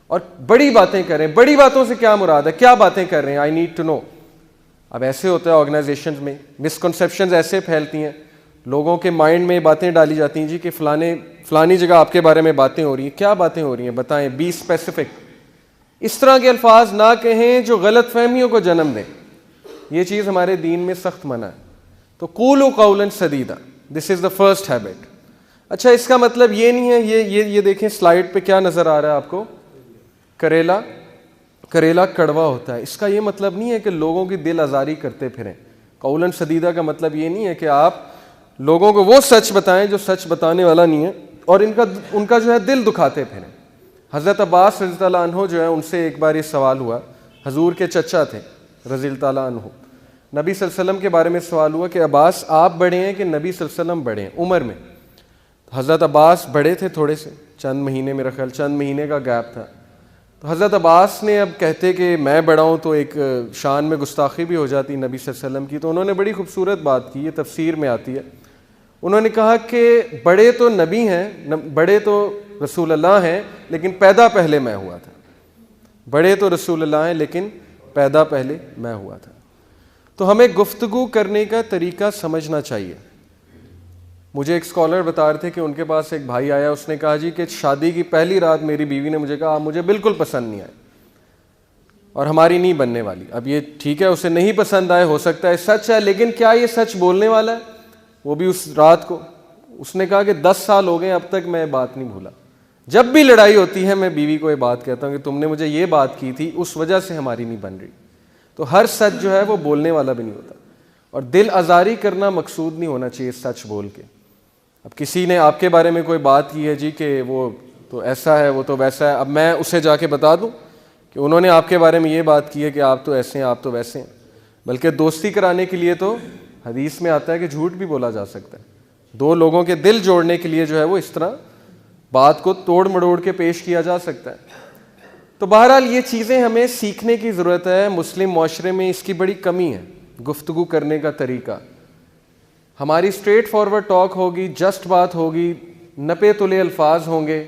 [SPEAKER 1] اور بڑی باتیں کر رہے ہیں۔ بڑی باتوں سے کیا مراد ہے؟ کیا باتیں کر رہے ہیں؟ I need to know. اب ایسے ہوتا ہے آرگنائزیشنز میں، مسکنسیپشنز ایسے پھیلتی ہیں، لوگوں کے مائنڈ میں باتیں ڈالی جاتی ہیں جی کہ فلانی جگہ آپ کے بارے میں باتیں ہو رہی ہیں۔ کیا باتیں ہو رہی ہیں بتائیں، بی اسپیسیفک۔ اس طرح کے الفاظ نہ کہیں جو غلط فہمیوں کو جنم دیں، یہ چیز ہمارے دین میں سخت منع ہے۔ تو قولوا قولا سدیدا، دس از دا فرسٹ ہیبٹ۔ اچھا اس کا مطلب یہ نہیں ہے، یہ دیکھیں سلائیڈ پہ کیا نظر آ رہا ہے آپ کو، کریلا کڑوا ہوتا ہے۔ اس کا یہ مطلب نہیں ہے کہ لوگوں کی دل آزاری کرتے پھریں۔ قولا سدیدا کا مطلب یہ نہیں ہے کہ آپ لوگوں کو وہ سچ بتائیں جو سچ بتانے والا نہیں ہے، اور ان کا جو ہے دل دکھاتے پھریں۔ حضرت عباس رضی اللہ عنہ جو ہے ان سے ایک بار یہ سوال ہوا، حضور کے چچا تھے رضی اللہ عنہ، نبی صلی اللہ علیہ وسلم کے بارے میں سوال ہوا کہ عباس آپ بڑے ہیں کہ نبی صلی اللہ علیہ وسلم بڑے ہیں عمر میں؟ حضرت عباس بڑے تھے تھوڑے سے، چند مہینے، میرا خیال چند مہینے کا گیپ تھا۔ تو حضرت عباس نے اب کہتے کہ میں بڑا ہوں تو ایک شان میں گستاخی بھی ہو جاتی نبی صلی اللہ علیہ وسلم کی، تو انہوں نے بڑی خوبصورت بات کی، یہ تفسیر میں آتی ہے. انہوں نے کہا کہ بڑے تو نبی ہیں، بڑے تو رسول اللہ ہیں، لیکن پیدا پہلے میں ہوا تھا. بڑے تو رسول اللہ ہیں لیکن پیدا پہلے میں ہوا تھا. تو ہمیں گفتگو کرنے کا طریقہ سمجھنا چاہیے. مجھے ایک اسکالر بتا رہے تھے کہ ان کے پاس ایک بھائی آیا، اس نے کہا جی کہ شادی کی پہلی رات میری بیوی نے مجھے کہا آپ مجھے بالکل پسند نہیں آئے اور ہماری نہیں بننے والی. اب یہ ٹھیک ہے، اسے نہیں پسند آئے، ہو سکتا ہے سچ ہے، لیکن کیا یہ سچ بولنے والا ہے؟ وہ بھی اس رات کو اس نے کہا کہ 10 سال ہو گئے اب تک میں بات نہیں بھولا. جب بھی لڑائی ہوتی ہے میں بیوی کو یہ بات کہتا ہوں کہ تم نے مجھے یہ بات کی تھی، اس وجہ سے ہماری نہیں بن رہی. تو ہر سچ جو ہے وہ بولنے والا بھی نہیں ہوتا، اور دل آزاری کرنا مقصود نہیں ہونا چاہیے سچ بول کے. اب کسی نے آپ کے بارے میں کوئی بات کی ہے جی کہ وہ تو ایسا ہے، وہ تو ویسا ہے، اب میں اسے جا کے بتا دوں کہ انہوں نے آپ کے بارے میں یہ بات کی ہے کہ آپ تو ایسے ہیں، آپ تو ویسے ہیں. بلکہ دوستی کرانے کے لیے تو حدیث میں آتا ہے کہ جھوٹ بھی بولا جا سکتا ہے. دو لوگوں کے دل جوڑنے کے لیے جو ہے وہ اس طرح بات کو توڑ مڑوڑ کے پیش کیا جا سکتا ہے. تو بہرحال یہ چیزیں ہمیں سیکھنے کی ضرورت ہے. مسلم معاشرے میں اس کی بڑی کمی ہے، گفتگو کرنے کا طریقہ. ہماری اسٹریٹ فارورڈ ٹاک ہوگی، جسٹ بات ہوگی، نپے تلے الفاظ ہوں گے،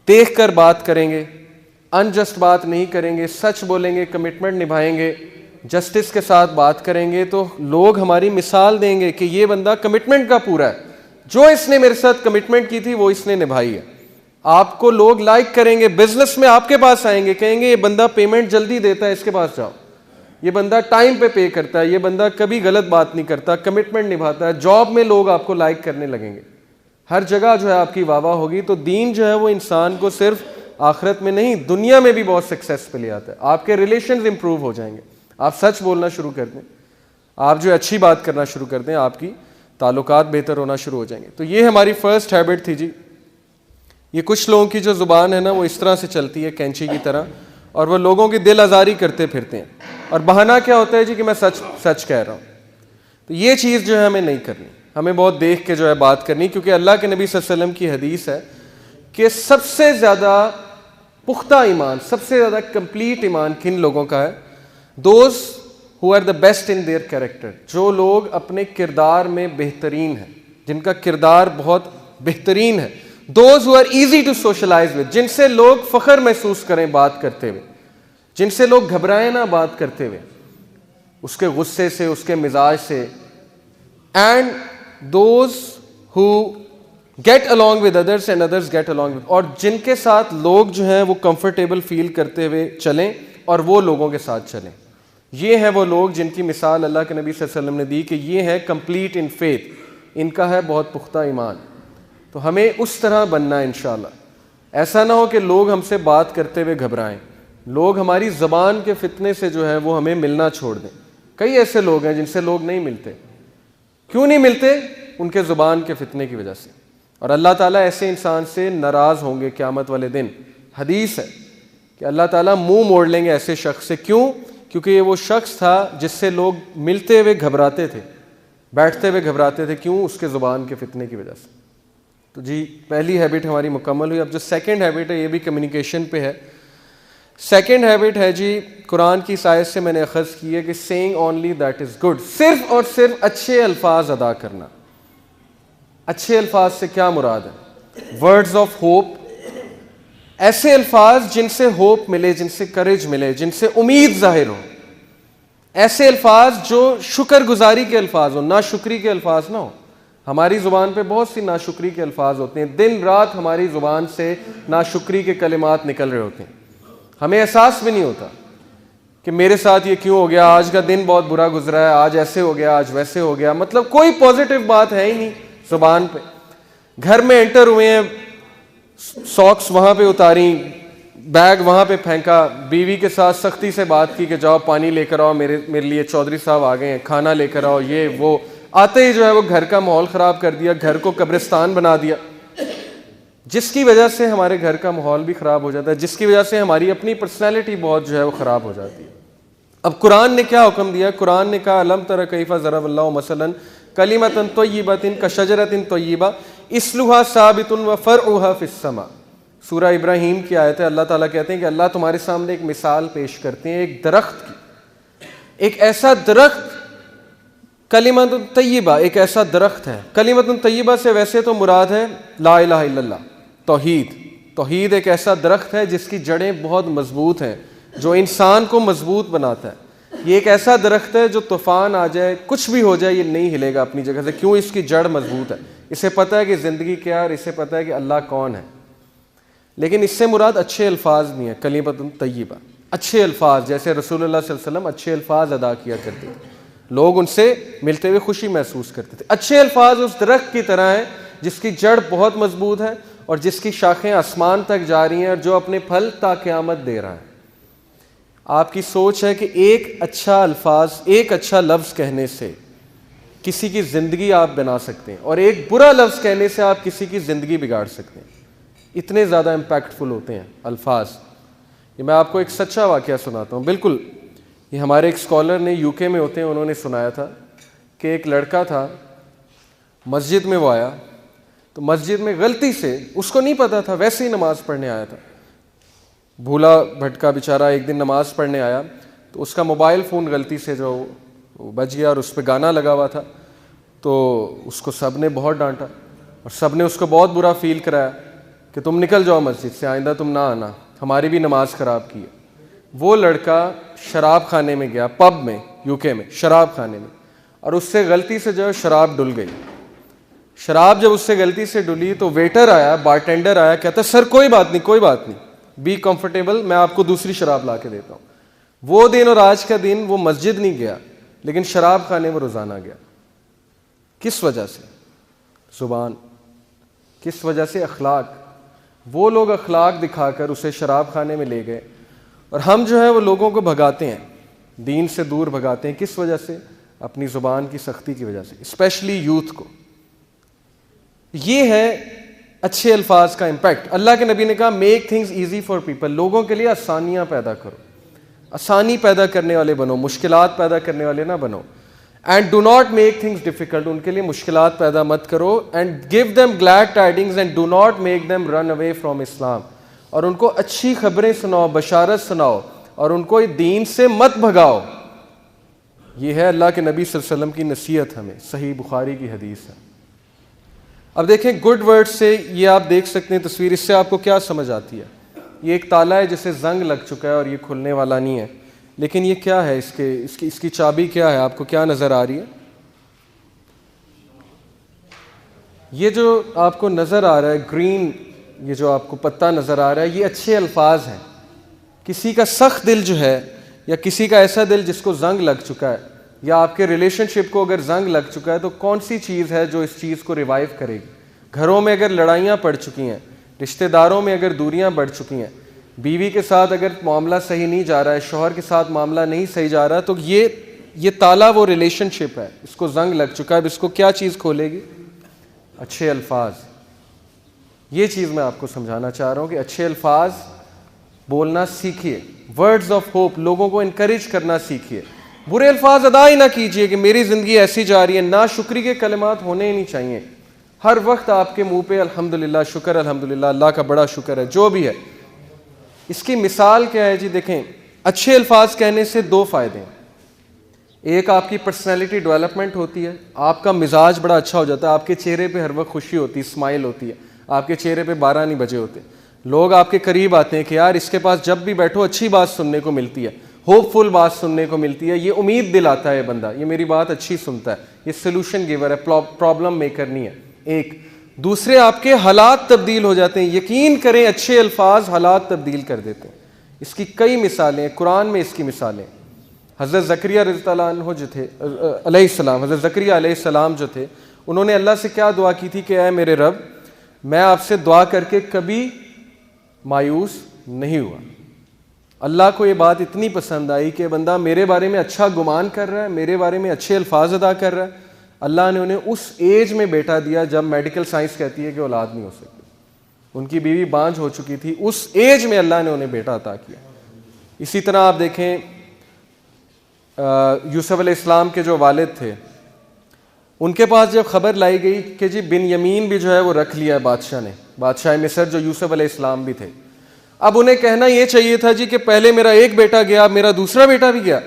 [SPEAKER 1] دیکھ کر بات کریں گے، انجسٹ بات نہیں کریں گے، سچ بولیں گے، کمٹمنٹ نبھائیں گے، جسٹس کے ساتھ بات کریں گے، تو لوگ ہماری مثال دیں گے کہ یہ بندہ کمٹمنٹ کا پورا ہے، جو اس نے میرے ساتھ کمٹمنٹ کی تھی وہ اس نے نبھائی ہے. آپ کو لوگ لائک کریں گے، بزنس میں آپ کے پاس آئیں گے، کہیں گے یہ بندہ پیمنٹ جلدی دیتا ہے، اس کے پاس جاؤ، یہ بندہ ٹائم پہ پے کرتا ہے، یہ بندہ کبھی غلط بات نہیں کرتا، کمٹمنٹ نبھاتا ہے. جاب میں لوگ آپ کو لائک کرنے لگیں گے، ہر جگہ جو ہے آپ کی واہ واہ ہوگی. تو دین جو ہے وہ انسان کو صرف آخرت میں نہیں دنیا میں بھی بہت سکسیس پہ لے آتا ہے. آپ کے ریلیشنز امپروو ہو جائیں گے، آپ سچ بولنا شروع کر دیں، آپ جو اچھی بات کرنا شروع کر دیں، آپ کی تعلقات بہتر ہونا شروع ہو جائیں گے. تو یہ ہماری فرسٹ ہیبٹ تھی جی. یہ کچھ لوگوں کی جو زبان ہے نا وہ اس طرح سے چلتی ہے کینچی کی طرح، اور وہ لوگوں کی دل آزاری کرتے پھرتے ہیں، اور بہانہ کیا ہوتا ہے جی کہ میں سچ کہہ رہا ہوں. تو یہ چیز جو ہے ہمیں نہیں کرنی، ہمیں بہت دیکھ کے جو ہے بات کرنی، کیونکہ اللہ کے نبی صلی اللہ علیہ وسلم کی حدیث ہے کہ سب سے زیادہ پختہ ایمان، سب سے زیادہ کمپلیٹ ایمان کن لوگوں کا ہے؟ Those who are the best in their character, جو لوگ اپنے کردار میں بہترین ہیں، جن کا کردار بہت بہترین ہے. Those who are easy to socialize with, جن سے لوگ فخر محسوس کریں بات کرتے ہوئے، جن سے لوگ گھبرائیں نہ بات کرتے ہوئے، اس کے غصے سے، اس کے مزاج سے. And those who get along with others and others get along with، اور جن کے ساتھ لوگ جو ہیں وہ کمفرٹیبل فیل کرتے ہوئے چلیں اور وہ لوگوں کے ساتھ چلیں. یہ ہیں وہ لوگ جن کی مثال اللہ کے نبی صلی اللہ علیہ وسلم نے دی کہ یہ ہے کمپلیٹ ان فیتھ، ان کا ہے بہت پختہ ایمان. تو ہمیں اس طرح بننا ہے انشاءاللہ. ایسا نہ ہو کہ لوگ ہم سے بات کرتے ہوئے گھبرائیں، لوگ ہماری زبان کے فتنے سے جو ہے وہ ہمیں ملنا چھوڑ دیں. کئی ایسے لوگ ہیں جن سے لوگ نہیں ملتے. کیوں نہیں ملتے؟ ان کے زبان کے فتنے کی وجہ سے. اور اللہ تعالیٰ ایسے انسان سے ناراض ہوں گے قیامت والے دن. حدیث ہے کہ اللہ تعالیٰ منہ موڑ لیں گے ایسے شخص سے. کیوں؟ کیونکہ یہ وہ شخص تھا جس سے لوگ ملتے ہوئے گھبراتے تھے، بیٹھتے ہوئے گھبراتے تھے. کیوں؟ اس کے زبان کے فتنے کی وجہ سے. تو جی پہلی ہیبٹ ہماری مکمل ہوئی. اب جو سیکنڈ ہیبٹ ہے یہ بھی کمیونیکیشن پہ ہے. سیکنڈ ہیبٹ ہے جی قرآن کی آیت سے میں نے اخذ کی ہے کہ seeing only that is good, صرف اور صرف اچھے الفاظ ادا کرنا. اچھے الفاظ سے کیا مراد ہے؟ ورڈز آف ہوپ، ایسے الفاظ جن سے ہوپ ملے، جن سے کریج ملے، جن سے امید ظاہر ہو. ایسے الفاظ جو شکر گزاری کے الفاظ ہوں، ناشکری کے الفاظ نہ ہو. ہماری زبان پہ بہت سی ناشکری کے الفاظ ہوتے ہیں، دن رات ہماری زبان سے ناشکری کے کلمات نکل رہے ہوتے ہیں، ہمیں احساس بھی نہیں ہوتا کہ میرے ساتھ یہ کیوں ہو گیا، آج کا دن بہت برا گزرا ہے، آج ایسے ہو گیا، آج ویسے ہو گیا. مطلب کوئی پازیٹیو بات ہے ہی نہیں زبان پہ. گھر میں انٹر ہوئے ہیں، ساکس وہاں پہ اتاری، بیگ وہاں پہ پھینکا، بیوی کے ساتھ سختی سے بات کی کہ جاؤ پانی لے کر آؤ، میرے لیے چودھری صاحب آ گئے ہیں، کھانا لے کر آؤ، یہ وہ. آتے ہی جو ہے وہ گھر کا ماحول خراب کر دیا، گھر کو قبرستان بنا دیا، جس کی وجہ سے ہمارے گھر کا ماحول بھی خراب ہو جاتا ہے، جس کی وجہ سے ہماری اپنی پرسنالٹی بہت جو ہے وہ خراب ہو جاتی ہے. اب قرآن نے کیا حکم دیا؟ قرآن نے کہا الم تر کیف ضرب اللہ مثلا کلمۃ طیبۃ کشجرۃ طیبہ اصلها ثابت وفرعها فی السماء. سورہ ابراہیم کی آیت ہے، اللہ تعالیٰ کہتے ہیں کہ اللہ تمہارے سامنے ایک مثال پیش کرتے ہیں ایک درخت کی، ایک ایسا درخت، کلمۃ طیبہ، ایک ایسا درخت ہے. کلمۃ طیبہ سے ویسے تو مراد ہے لا الہ الا اللہ، توحید. توحید ایک ایسا درخت ہے جس کی جڑیں بہت مضبوط ہیں، جو انسان کو مضبوط بناتا ہے. یہ ایک ایسا درخت ہے جو طوفان آ جائے، کچھ بھی ہو جائے، یہ نہیں ہلے گا اپنی جگہ سے. کیوں؟ اس کی جڑ مضبوط ہے، اسے پتہ ہے کہ زندگی کیا ہے اور اسے پتہ ہے کہ اللہ کون ہے. لیکن اس سے مراد اچھے الفاظ نہیں ہے. کلمۃ طیبہ اچھے الفاظ، جیسے رسول اللہ صلی اللہ علیہ وسلم اچھے الفاظ ادا کیا کرتے تھے، لوگ ان سے ملتے ہوئے خوشی محسوس کرتے تھے. اچھے الفاظ اس درخت کی طرح ہیں جس کی جڑ بہت مضبوط ہے اور جس کی شاخیں آسمان تک جا رہی ہیں اور جو اپنے پھل تا قیامت دے رہا ہے. آپ کی سوچ ہے کہ ایک اچھا الفاظ، ایک اچھا لفظ کہنے سے کسی کی زندگی آپ بنا سکتے ہیں، اور ایک برا لفظ کہنے سے آپ کسی کی زندگی بگاڑ سکتے ہیں. اتنے زیادہ امپیکٹفل ہوتے ہیں الفاظ. یہ میں آپ کو ایک سچا واقعہ سناتا ہوں. بالکل یہ ہمارے ایک اسکالر نے یو کے میں ہوتے ہیں، انہوں نے سنایا تھا کہ ایک لڑکا تھا، مسجد میں وہ آیا تو مسجد میں غلطی سے، اس کو نہیں پتا تھا، ویسے ہی نماز پڑھنے آیا تھا، بھولا بھٹکا بیچارہ ایک دن نماز پڑھنے آیا تو اس کا موبائل فون غلطی سے جو بج گیا اور اس پہ گانا لگا ہوا تھا. تو اس کو سب نے بہت ڈانٹا اور سب نے اس کو بہت برا فیل کرایا کہ تم نکل جاؤ مسجد سے، آئندہ تم نہ آنا، ہماری بھی نماز خراب کی ہے. وہ لڑکا شراب خانے میں گیا، پب میں، یو کے میں شراب خانے میں، اور اس سے غلطی سے جو ہے شراب ڈل گئی. شراب جب اس سے غلطی سے ڈلی تو ویٹر آیا، بارٹینڈر آیا، کہتا سر کوئی بات نہیں، کوئی بات نہیں، بی کمفرٹیبل، میں آپ کو دوسری شراب لا کے دیتا ہوں. وہ دن اور آج کا دن وہ مسجد نہیں گیا لیکن شراب خانے میں روزانہ گیا. کس وجہ سے؟ زبان. کس وجہ سے؟ اخلاق. وہ لوگ اخلاق دکھا کر اسے شراب خانے میں لے گئے، اور ہم جو ہے وہ لوگوں کو بھگاتے ہیں، دین سے دور بھگاتے ہیں. کس وجہ سے؟ اپنی زبان کی سختی کی وجہ سے، اسپیشلی یوتھ کو. یہ ہے اچھے الفاظ کا امپیکٹ. اللہ کے نبی نے کہا make things easy for people, لوگوں کے لیے آسانیاں پیدا کرو، آسانی پیدا کرنے والے بنو، مشکلات پیدا کرنے والے نہ بنو. And do not make things difficult, ان کے لیے مشکلات پیدا مت کرو. And give them glad tidings and do not make them run away from Islam, اور ان کو اچھی خبریں سناؤ، بشارت سناؤ، اور ان کو دین سے مت بھگاؤ. یہ ہے اللہ کے نبی صلی اللہ علیہ وسلم کی نصیحت ہمیں، صحیح بخاری کی حدیث ہے. اب دیکھیں گڈ ورڈ سے، یہ آپ دیکھ سکتے ہیں تصویر، اس سے آپ کو کیا سمجھ آتی ہے؟ یہ ایک تالا ہے جسے زنگ لگ چکا ہے اور یہ کھلنے والا نہیں ہے، لیکن یہ کیا ہے؟ اس کی چابی کیا ہے؟ آپ کو کیا نظر آ رہی ہے؟ یہ جو آپ کو نظر آ رہا ہے گرین، یہ جو آپ کو پتہ نظر آ رہا ہے، یہ اچھے الفاظ ہیں. کسی کا سخت دل جو ہے، یا کسی کا ایسا دل جس کو زنگ لگ چکا ہے، یا آپ کے ریلیشن شپ کو اگر زنگ لگ چکا ہے، تو کون سی چیز ہے جو اس چیز کو ریوائیو کرے گی؟ گھروں میں اگر لڑائیاں پڑ چکی ہیں، رشتہ داروں میں اگر دوریاں بڑھ چکی ہیں، بیوی کے ساتھ اگر معاملہ صحیح نہیں جا رہا ہے، شوہر کے ساتھ معاملہ نہیں صحیح جا رہا، تو یہ تالا وہ ریلیشن شپ ہے، اس کو زنگ لگ چکا ہے. اب اس کو کیا چیز کھولے گی؟ اچھے الفاظ. یہ چیز میں آپ کو سمجھانا چاہ رہا ہوں کہ اچھے الفاظ بولنا سیکھیے، ورڈز آف ہوپ، لوگوں کو انکریج کرنا سیکھیے. برے الفاظ ادا ہی نہ کیجیے کہ میری زندگی ایسی جا رہی ہے. نا شکری کے کلمات ہونے ہی نہیں چاہیے. ہر وقت آپ کے منہ پہ الحمدللہ، شکر، الحمدللہ، اللہ کا بڑا شکر ہے، جو بھی ہے. اس کی مثال کیا ہے جی؟ دیکھیں، اچھے الفاظ کہنے سے دو فائدے ہیں. ایک، آپ کی پرسنالٹی ڈیولپمنٹ ہوتی ہے، آپ کا مزاج بڑا اچھا ہو جاتا ہے، آپ کے چہرے پہ ہر وقت خوشی ہوتی ہے، اسمائل ہوتی ہے، آپ کے چہرے پہ 12 نہیں بجے ہوتے. لوگ آپ کے قریب آتے ہیں کہ یار اس کے پاس جب بھی بیٹھو اچھی بات سننے کو ملتی ہے، ہوپ فل بات سننے کو ملتی ہے، یہ امید دلاتا ہے یہ بندہ، یہ میری بات اچھی سنتا ہے، یہ سلوشن گیور ہے، پرابلم میکر نہیں ہے. ایک. دوسرے، آپ کے حالات تبدیل ہو جاتے ہیں. یقین کریں اچھے الفاظ حالات تبدیل کر دیتے ہیں. اس کی کئی مثالیں ہیں، قرآن میں اس کی مثالیں. حضرت زکریا رضی اللہ عنہ جو تھے علیہ السلام، حضرت زکریا علیہ السلام جو تھے، انہوں نے اللہ سے کیا دعا کی تھی کہ اے میرے رب، میں آپ سے دعا کر کے کبھی مایوس نہیں ہوا. اللہ کو یہ بات اتنی پسند آئی کہ بندہ میرے بارے میں اچھا گمان کر رہا ہے، میرے بارے میں اچھے الفاظ ادا کر رہا ہے. اللہ نے انہیں اس ایج میں بیٹا دیا جب میڈیکل سائنس کہتی ہے کہ اولاد نہیں ہو سکتی. ان کی بیوی بانجھ ہو چکی تھی، اس ایج میں اللہ نے انہیں بیٹا عطا کیا. اسی طرح آپ دیکھیں یوسف علیہ السلام کے جو والد تھے، ان کے پاس جب خبر لائی گئی کہ جی بن یمین بھی جو ہے وہ رکھ لیا ہے بادشاہ نے، بادشاہ مصر جو یوسف علیہ السلام بھی تھے. اب انہیں کہنا یہ چاہیے تھا جی کہ پہلے میرا ایک بیٹا گیا، اب میرا دوسرا بیٹا بھی گیا،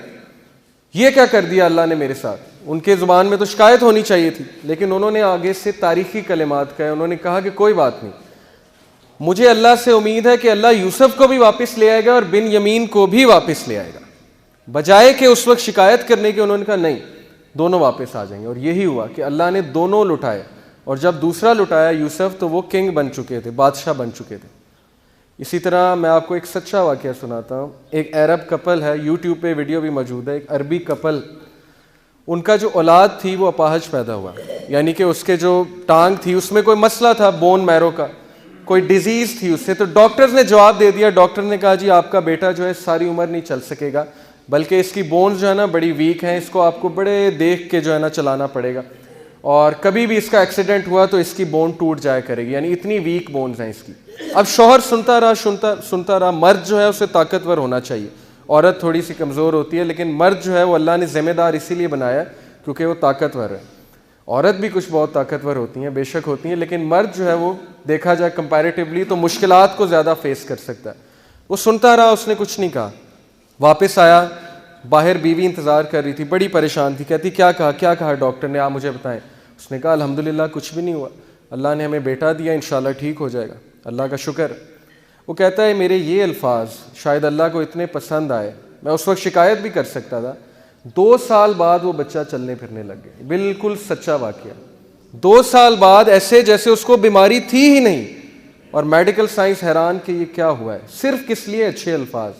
[SPEAKER 1] یہ کیا کر دیا اللہ نے میرے ساتھ. ان کے زبان میں تو شکایت ہونی چاہیے تھی، لیکن انہوں نے آگے سے تاریخی کلمات کہے. انہوں نے کہا کہ کوئی بات نہیں، مجھے اللہ سے امید ہے کہ اللہ یوسف کو بھی واپس لے آئے گا اور بن یمین کو بھی واپس لے آئے گا. بجائے کہ اس وقت شکایت کرنے کے انہوں نے کہا نہیں، دونوں واپس آ جائیں گے. اور یہی ہوا کہ اللہ نے دونوں لٹائے، اور جب دوسرا لٹایا یوسف تو وہ کنگ بن چکے تھے، بادشاہ بن چکے تھے. اسی طرح میں آپ کو ایک سچا واقعہ سناتا ہوں. ایک عرب کپل ہے، یوٹیوب پہ ویڈیو بھی موجود ہے. ایک عربی کپل، ان کا جو اولاد تھی وہ اپاہج پیدا ہوا، یعنی کہ اس کے جو ٹانگ تھی اس میں کوئی مسئلہ تھا، بون میرو کا کوئی ڈیزیز تھی اس سے. تو ڈاکٹرز نے جواب دے دیا، ڈاکٹر نے کہا جی آپ کا بیٹا جو ہے ساری عمر نہیں چل سکے گا، بلکہ اس کی بونز جو ہے نا بڑی ویک ہیں، اس کو آپ کو بڑے دیکھ کے جو ہے نا چلانا پڑے گا، اور کبھی بھی اس کا ایکسیڈنٹ ہوا تو اس کی بون ٹوٹ جایا کرے گی، یعنی اتنی ویک بونز ہیں اس کی. اب شوہر سنتا رہا. مرد جو ہے اسے طاقتور ہونا چاہیے، عورت تھوڑی سی کمزور ہوتی ہے، لیکن مرد جو ہے وہ اللہ نے ذمہ دار اسی لیے بنایا کیونکہ وہ طاقتور ہے. عورت بھی کچھ بہت طاقتور ہوتی ہیں، بے شک ہوتی ہیں، لیکن مرد جو ہے وہ دیکھا جائے کمپیریٹیولی تو مشکلات کو زیادہ فیس کر سکتا ہے. وہ سنتا رہا، اس نے کچھ نہیں کہا. واپس آیا، باہر بیوی انتظار کر رہی تھی، بڑی پریشان تھی. کہتی کیا کہا ڈاکٹر نے، آپ مجھے بتائیں. اس نے کہا الحمدللہ کچھ بھی نہیں ہوا، اللہ نے ہمیں بیٹا دیا، انشاءاللہ ٹھیک ہو جائے گا، اللہ کا شکر. وہ کہتا ہے میرے یہ الفاظ شاید اللہ کو اتنے پسند آئے، میں اس وقت شکایت بھی کر سکتا تھا. 2 سال بعد وہ بچہ چلنے پھرنے لگ گیا. بالکل سچا واقعہ. 2 سال بعد ایسے جیسے اس کو بیماری تھی ہی نہیں. اور میڈیکل سائنس حیران کہ یہ کیا ہوا ہے. صرف کس لیے؟ اچھے الفاظ.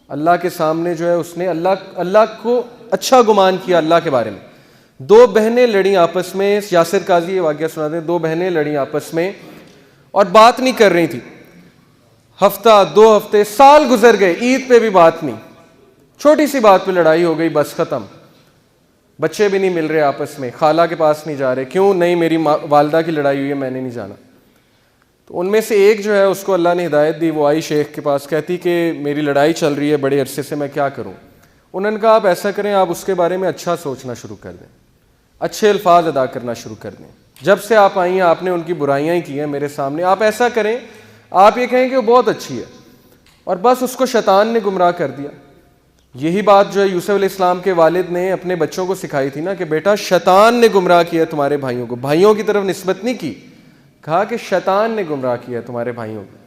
[SPEAKER 1] اللہ کے سامنے جو ہے اس نے اللہ کو اچھا گمان کیا اللہ کے بارے میں. 2 بہنیں لڑیں آپس میں، یاسر قاضی یہ واقعہ سناتے ہیں. 2 بہنیں لڑیں آپس میں اور بات نہیں کر رہی تھی. ہفتہ، 2 ہفتے، سال گزر گئے، عید پہ بھی بات نہیں. چھوٹی سی بات پہ لڑائی ہو گئی، بس ختم. بچے بھی نہیں مل رہے آپس میں، خالہ کے پاس نہیں جا رہے. کیوں نہیں؟ میری والدہ کی لڑائی ہوئی ہے، میں نے نہیں جانا. تو ان میں سے ایک جو ہے اس کو اللہ نے ہدایت دی، وہ آئی شیخ کے پاس، کہتی کہ میری لڑائی چل رہی ہے بڑے عرصے سے، میں کیا کروں. انہوں نے کہا آپ ایسا کریں، آپ اس کے بارے میں اچھا سوچنا شروع کر دیں، اچھے الفاظ ادا کرنا شروع کر دیں. جب سے آپ آئی ہیں آپ نے ان کی برائیاں ہی کی ہیں میرے سامنے. آپ ایسا کریں، آپ یہ کہیں کہ وہ بہت اچھی ہے، اور بس اس کو شیطان نے گمراہ کر دیا. یہی بات جو ہے یوسف علیہ السلام کے والد نے اپنے بچوں کو سکھائی تھی نا، کہ بیٹا شیطان نے گمراہ کیا تمہارے بھائیوں کو. بھائیوں کی طرف نسبت نہیں کی، کہا کہ شیطان نے گمراہ کیا تمہارے بھائیوں کو.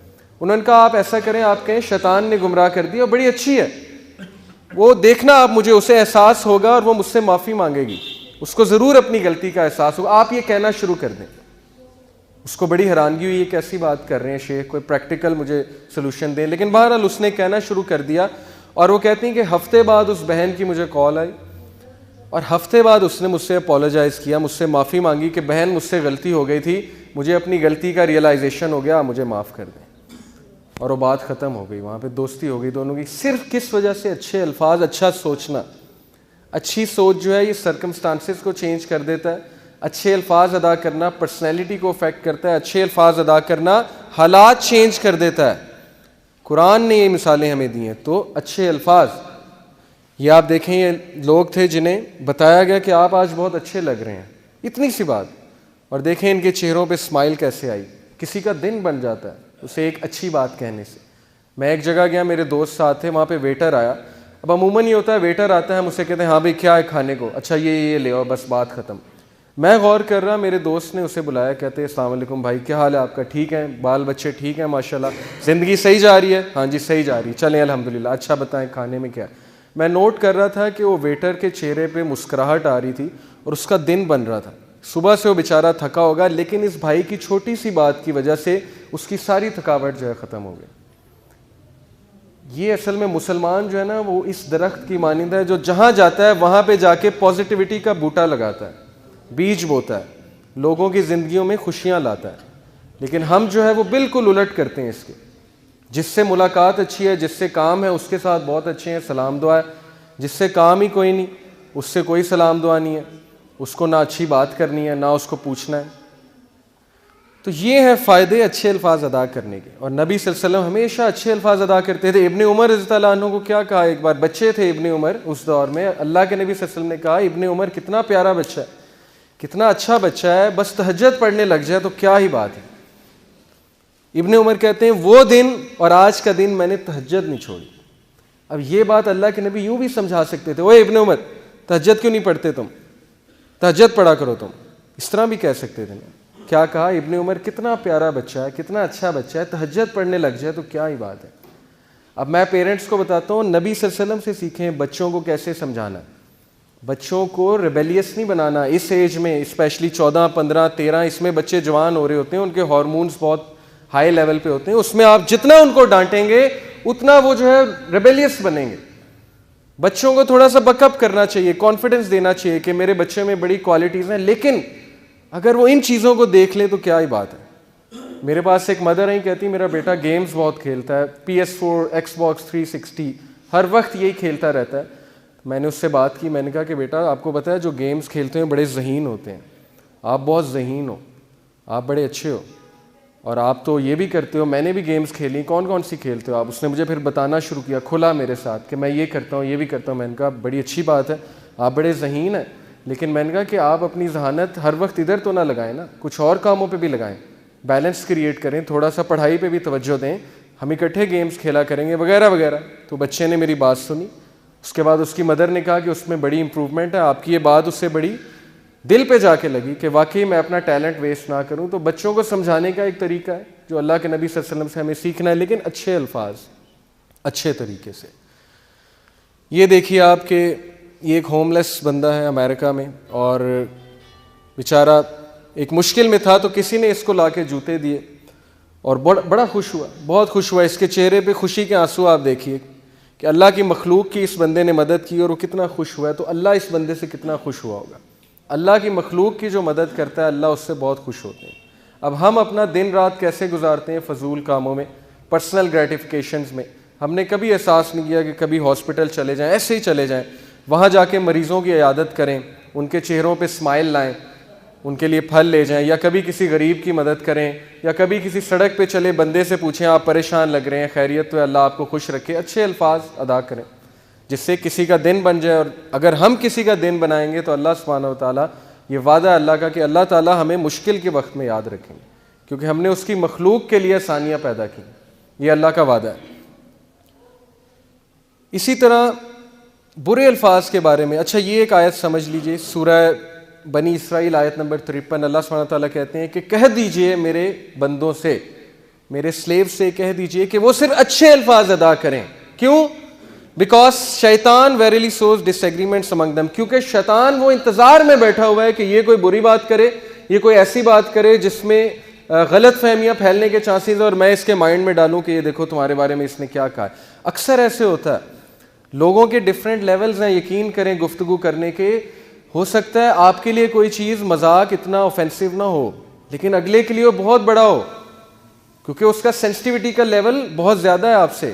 [SPEAKER 1] انہوں نے کہا آپ ایسا کریں، آپ کہیں شیطان نے گمراہ کر دیا، بڑی اچھی ہے، وہ دیکھنا آپ مجھے اسے احساس ہوگا اور وہ مجھ سے معافی مانگے گی، اس کو ضرور اپنی غلطی کا احساس ہوگا. آپ یہ کہنا شروع کر دیں. اس کو بڑی حیرانگی ہوئی، یہ کیسی بات کر رہے ہیں شیخ، کوئی پریکٹیکل مجھے سلوشن دیں. لیکن بہرحال اس نے کہنا شروع کر دیا. اور وہ کہتی ہیں کہ ہفتے بعد اس بہن کی مجھے کال آئی، اور ہفتے بعد اس نے مجھ سے اپولوجائز کیا، مجھ سے معافی مانگی کہ بہن مجھ سے غلطی ہو گئی تھی، مجھے اپنی غلطی کا ریئلائزیشن ہو گیا، مجھے معاف کر دیں. اور وہ بات ختم ہو گئی، وہاں پہ دوستی ہو گئی دونوں کی. صرف کس وجہ سے؟ اچھے الفاظ، اچھا سوچنا. اچھی سوچ جو ہے یہ سرکمسٹانسز کو چینج کر دیتا ہے. اچھے الفاظ ادا کرنا پرسنالٹی کو افیکٹ کرتا ہے. اچھے الفاظ ادا کرنا حالات چینج کر دیتا ہے. قرآن نے یہ مثالیں ہمیں دی ہیں. تو اچھے الفاظ، یہ آپ دیکھیں، یہ لوگ تھے جنہیں بتایا گیا کہ آپ آج بہت اچھے لگ رہے ہیں، اتنی سی بات، اور دیکھیں ان کے چہروں پہ اسمائل کیسے آئی. کسی کا دن بن جاتا ہے اسے ایک اچھی بات کہنے سے. میں ایک جگہ گیا، میرے دوست ساتھ تھے، وہاں پہ ویٹر آیا. اب عموماً یہ ہوتا ہے ویٹر آتا ہے، ہم اسے کہتے ہیں ہاں بھائی کیا ہے کھانے کو، اچھا یہ لے آؤ، بس بات ختم. میں غور کر رہا، میرے دوست نے اسے بلایا، کہتے ہیں السلام علیکم بھائی، کیا حال ہے آپ کا؟ ٹھیک ہے، بال بچے ٹھیک ہیں ماشاءاللہ، زندگی صحیح جا رہی ہے؟ ہاں جی صحیح جا رہی ہے، چلیں الحمدللہ. اچھا بتائیں کھانے میں کیا؟ میں نوٹ کر رہا تھا کہ وہ ویٹر کے چہرے پہ مسکراہٹ آ رہی تھی اور اس کا دن بن رہا تھا. صبح سے وہ بیچارہ تھکا ہوگا، لیکن اس بھائی کی چھوٹی سی بات کی وجہ سے اس کی ساری تھکاوٹ جو ہے ختم ہو گئی. یہ اصل میں مسلمان جو ہے نا وہ اس درخت کی مانند ہے جو جہاں جاتا ہے وہاں پہ جا کے پازیٹیوٹی کا بوٹا لگاتا ہے، بیج بوتا ہے، لوگوں کی زندگیوں میں خوشیاں لاتا ہے. لیکن ہم جو ہے وہ بالکل الٹ کرتے ہیں اس کے. جس سے ملاقات اچھی ہے، جس سے کام ہے، اس کے ساتھ بہت اچھے ہیں، سلام دعا ہے. جس سے کام ہی کوئی نہیں، اس سے کوئی سلام دعا نہیں ہے، اس کو نہ اچھی بات کرنی ہے نہ اس کو پوچھنا ہے. تو یہ ہے فائدے اچھے الفاظ ادا کرنے کے. اور نبی صلی اللہ علیہ وسلم ہمیشہ اچھے الفاظ ادا کرتے تھے. ابن عمر رضی اللہ عنہ کو کیا کہا ایک بار، بچے تھے ابن عمر اس دور میں، اللہ کے نبی صلی اللہ علیہ وسلم نے کہا ابن عمر کتنا پیارا بچہ ہے، کتنا اچھا بچہ ہے، بس تہجد پڑھنے لگ جائے تو کیا ہی بات ہے. ابن عمر کہتے ہیں وہ دن اور آج کا دن میں نے تہجد نہیں چھوڑی. اب یہ بات اللہ کے نبی یوں بھی سمجھا سکتے تھے, اوے ابن عمر تہجد کیوں نہیں پڑھتے تم, تہجد پڑھا کرو تم, اس طرح بھی کہہ سکتے تھے. کیا کہا ابن عمر, کتنا پیارا بچہ ہے, کتنا اچھا بچہ ہے, تہجد پڑھنے لگ جائے تو کیا ہی بات ہے. اب میں پیرنٹس کو بتاتا ہوں, نبی صلی اللہ علیہ وسلم سے سیکھیں بچوں کو کیسے سمجھانا. بچوں کو ریبیلیس نہیں بنانا. اس ایج میں اسپیشلی 14, 15, 13 اس میں بچے جوان ہو رہے ہوتے ہیں, ان کے ہارمونز بہت ہائی لیول پہ ہوتے ہیں. اس میں آپ جتنا ان کو ڈانٹیں گے اتنا وہ جو ہے ریبیلیس بنیں گے. بچوں کو تھوڑا سا بک اپ کرنا چاہیے, کانفیڈنس دینا چاہیے کہ میرے بچے میں بڑی کوالٹیز ہیں, لیکن اگر وہ ان چیزوں کو دیکھ لیں تو کیا ہی بات ہے. میرے پاس ایک مدر ہیں, کہتی میرا بیٹا گیمز بہت کھیلتا ہے, PS4, Xbox 360 ہر وقت یہی کھیلتا رہتا ہے. میں نے اس سے بات کی, میں نے کہا کہ بیٹا آپ کو پتہ ہے جو گیمز کھیلتے ہیں بڑے ذہین ہوتے ہیں, آپ بہت ذہین ہو, آپ بڑے اچھے ہو, اور آپ تو یہ بھی کرتے ہو, میں نے بھی گیمز کھیلی, کون کون سی کھیلتے ہو آپ. اس نے مجھے پھر بتانا شروع کیا, کھلا میرے ساتھ کہ میں یہ کرتا ہوں, یہ بھی کرتا ہوں. میں نے کہا بڑی اچھی بات ہے, آپ بڑے ذہین ہیں, لیکن میں نے کہا کہ آپ اپنی ذہانت ہر وقت ادھر تو نہ لگائیں نا, کچھ اور کاموں پہ بھی لگائیں, بیلنس کریٹ کریں, تھوڑا سا پڑھائی پہ بھی توجہ دیں, ہم اکٹھے گیمز کھیلا کریں گے وغیرہ وغیرہ. تو بچے نے میری بات سنی. اس کے بعد اس کی مدر نے کہا کہ اس میں بڑی امپروومنٹ ہے, آپ کی یہ بات اس سے بڑی دل پہ جا کے لگی کہ واقعی میں اپنا ٹیلنٹ ویسٹ نہ کروں. تو بچوں کو سمجھانے کا ایک طریقہ ہے جو اللہ کے نبی صلی اللہ علیہ وسلم سے ہمیں سیکھنا ہے, لیکن اچھے الفاظ, اچھے طریقے سے. یہ دیکھیے آپ کہ یہ ایک ہوم لیس بندہ ہے امریکہ میں, اور بیچارہ ایک مشکل میں تھا, تو کسی نے اس کو لا کے جوتے دیے اور بڑا خوش ہوا, بہت خوش ہوا. اس کے چہرے پہ خوشی کے آنسو آپ دیکھیے کہ اللہ کی مخلوق کی اس بندے نے مدد کی اور وہ کتنا خوش ہوا ہے. تو اللہ اس بندے سے کتنا خوش ہوا ہوگا. اللہ کی مخلوق کی جو مدد کرتا ہے اللہ اس سے بہت خوش ہوتے ہیں. اب ہم اپنا دن رات کیسے گزارتے ہیں فضول کاموں میں, پرسنل گریٹیفیکیشنز میں. ہم نے کبھی احساس نہیں کیا کہ کبھی ہاسپٹل چلے جائیں, ایسے ہی چلے جائیں, وہاں جا کے مریضوں کی عیادت کریں, ان کے چہروں پہ اسمائل لائیں, ان کے لیے پھل لے جائیں, یا کبھی کسی غریب کی مدد کریں, یا کبھی کسی سڑک پہ چلے بندے سے پوچھیں آپ پریشان لگ رہے ہیں, خیریت تو ہے, اللہ آپ کو خوش رکھے. اچھے الفاظ ادا کریں جس سے کسی کا دن بن جائے. اور اگر ہم کسی کا دن بنائیں گے تو اللہ سبحانہ و تعالیٰ, یہ وعدہ ہے اللہ کا کہ اللہ تعالیٰ ہمیں مشکل کے وقت میں یاد رکھیں گے, کیونکہ ہم نے اس کی مخلوق کے لیے آسانیاں پیدا کی. یہ اللہ کا وعدہ ہے. اسی طرح برے الفاظ کے بارے میں, اچھا یہ ایک آیت سمجھ لیجئے, سورہ بنی اسرائیل آیت نمبر 53, اللہ سبحانہ تعالیٰ کہتے ہیں کہ کہہ دیجئے میرے بندوں سے, میرے سلیو سے کہہ دیجئے کہ وہ صرف اچھے الفاظ ادا کریں. کیوں؟ بیکاز شیطان ویریلی سوز ڈس ایگریمنٹس امنگ دم, کیونکہ شیطان وہ انتظار میں بیٹھا ہوا ہے کہ یہ کوئی بری بات کرے, یہ کوئی ایسی بات کرے جس میں غلط فہمیاں پھیلنے کے چانسز, اور میں اس کے مائنڈ میں ڈالوں کہ یہ دیکھو تمہارے بارے میں اس نے کیا کہا ہے. اکثر ایسے ہوتا ہے, لوگوں کے ڈفرینٹ لیولز ہیں, یقین کریں گفتگو کرنے کے. ہو سکتا ہے آپ کے لیے کوئی چیز مذاق اتنا اوفینسو نہ ہو, لیکن اگلے کے لیے وہ بہت بڑا ہو, کیونکہ اس کا سینسٹیوٹی کا لیول بہت زیادہ ہے آپ سے.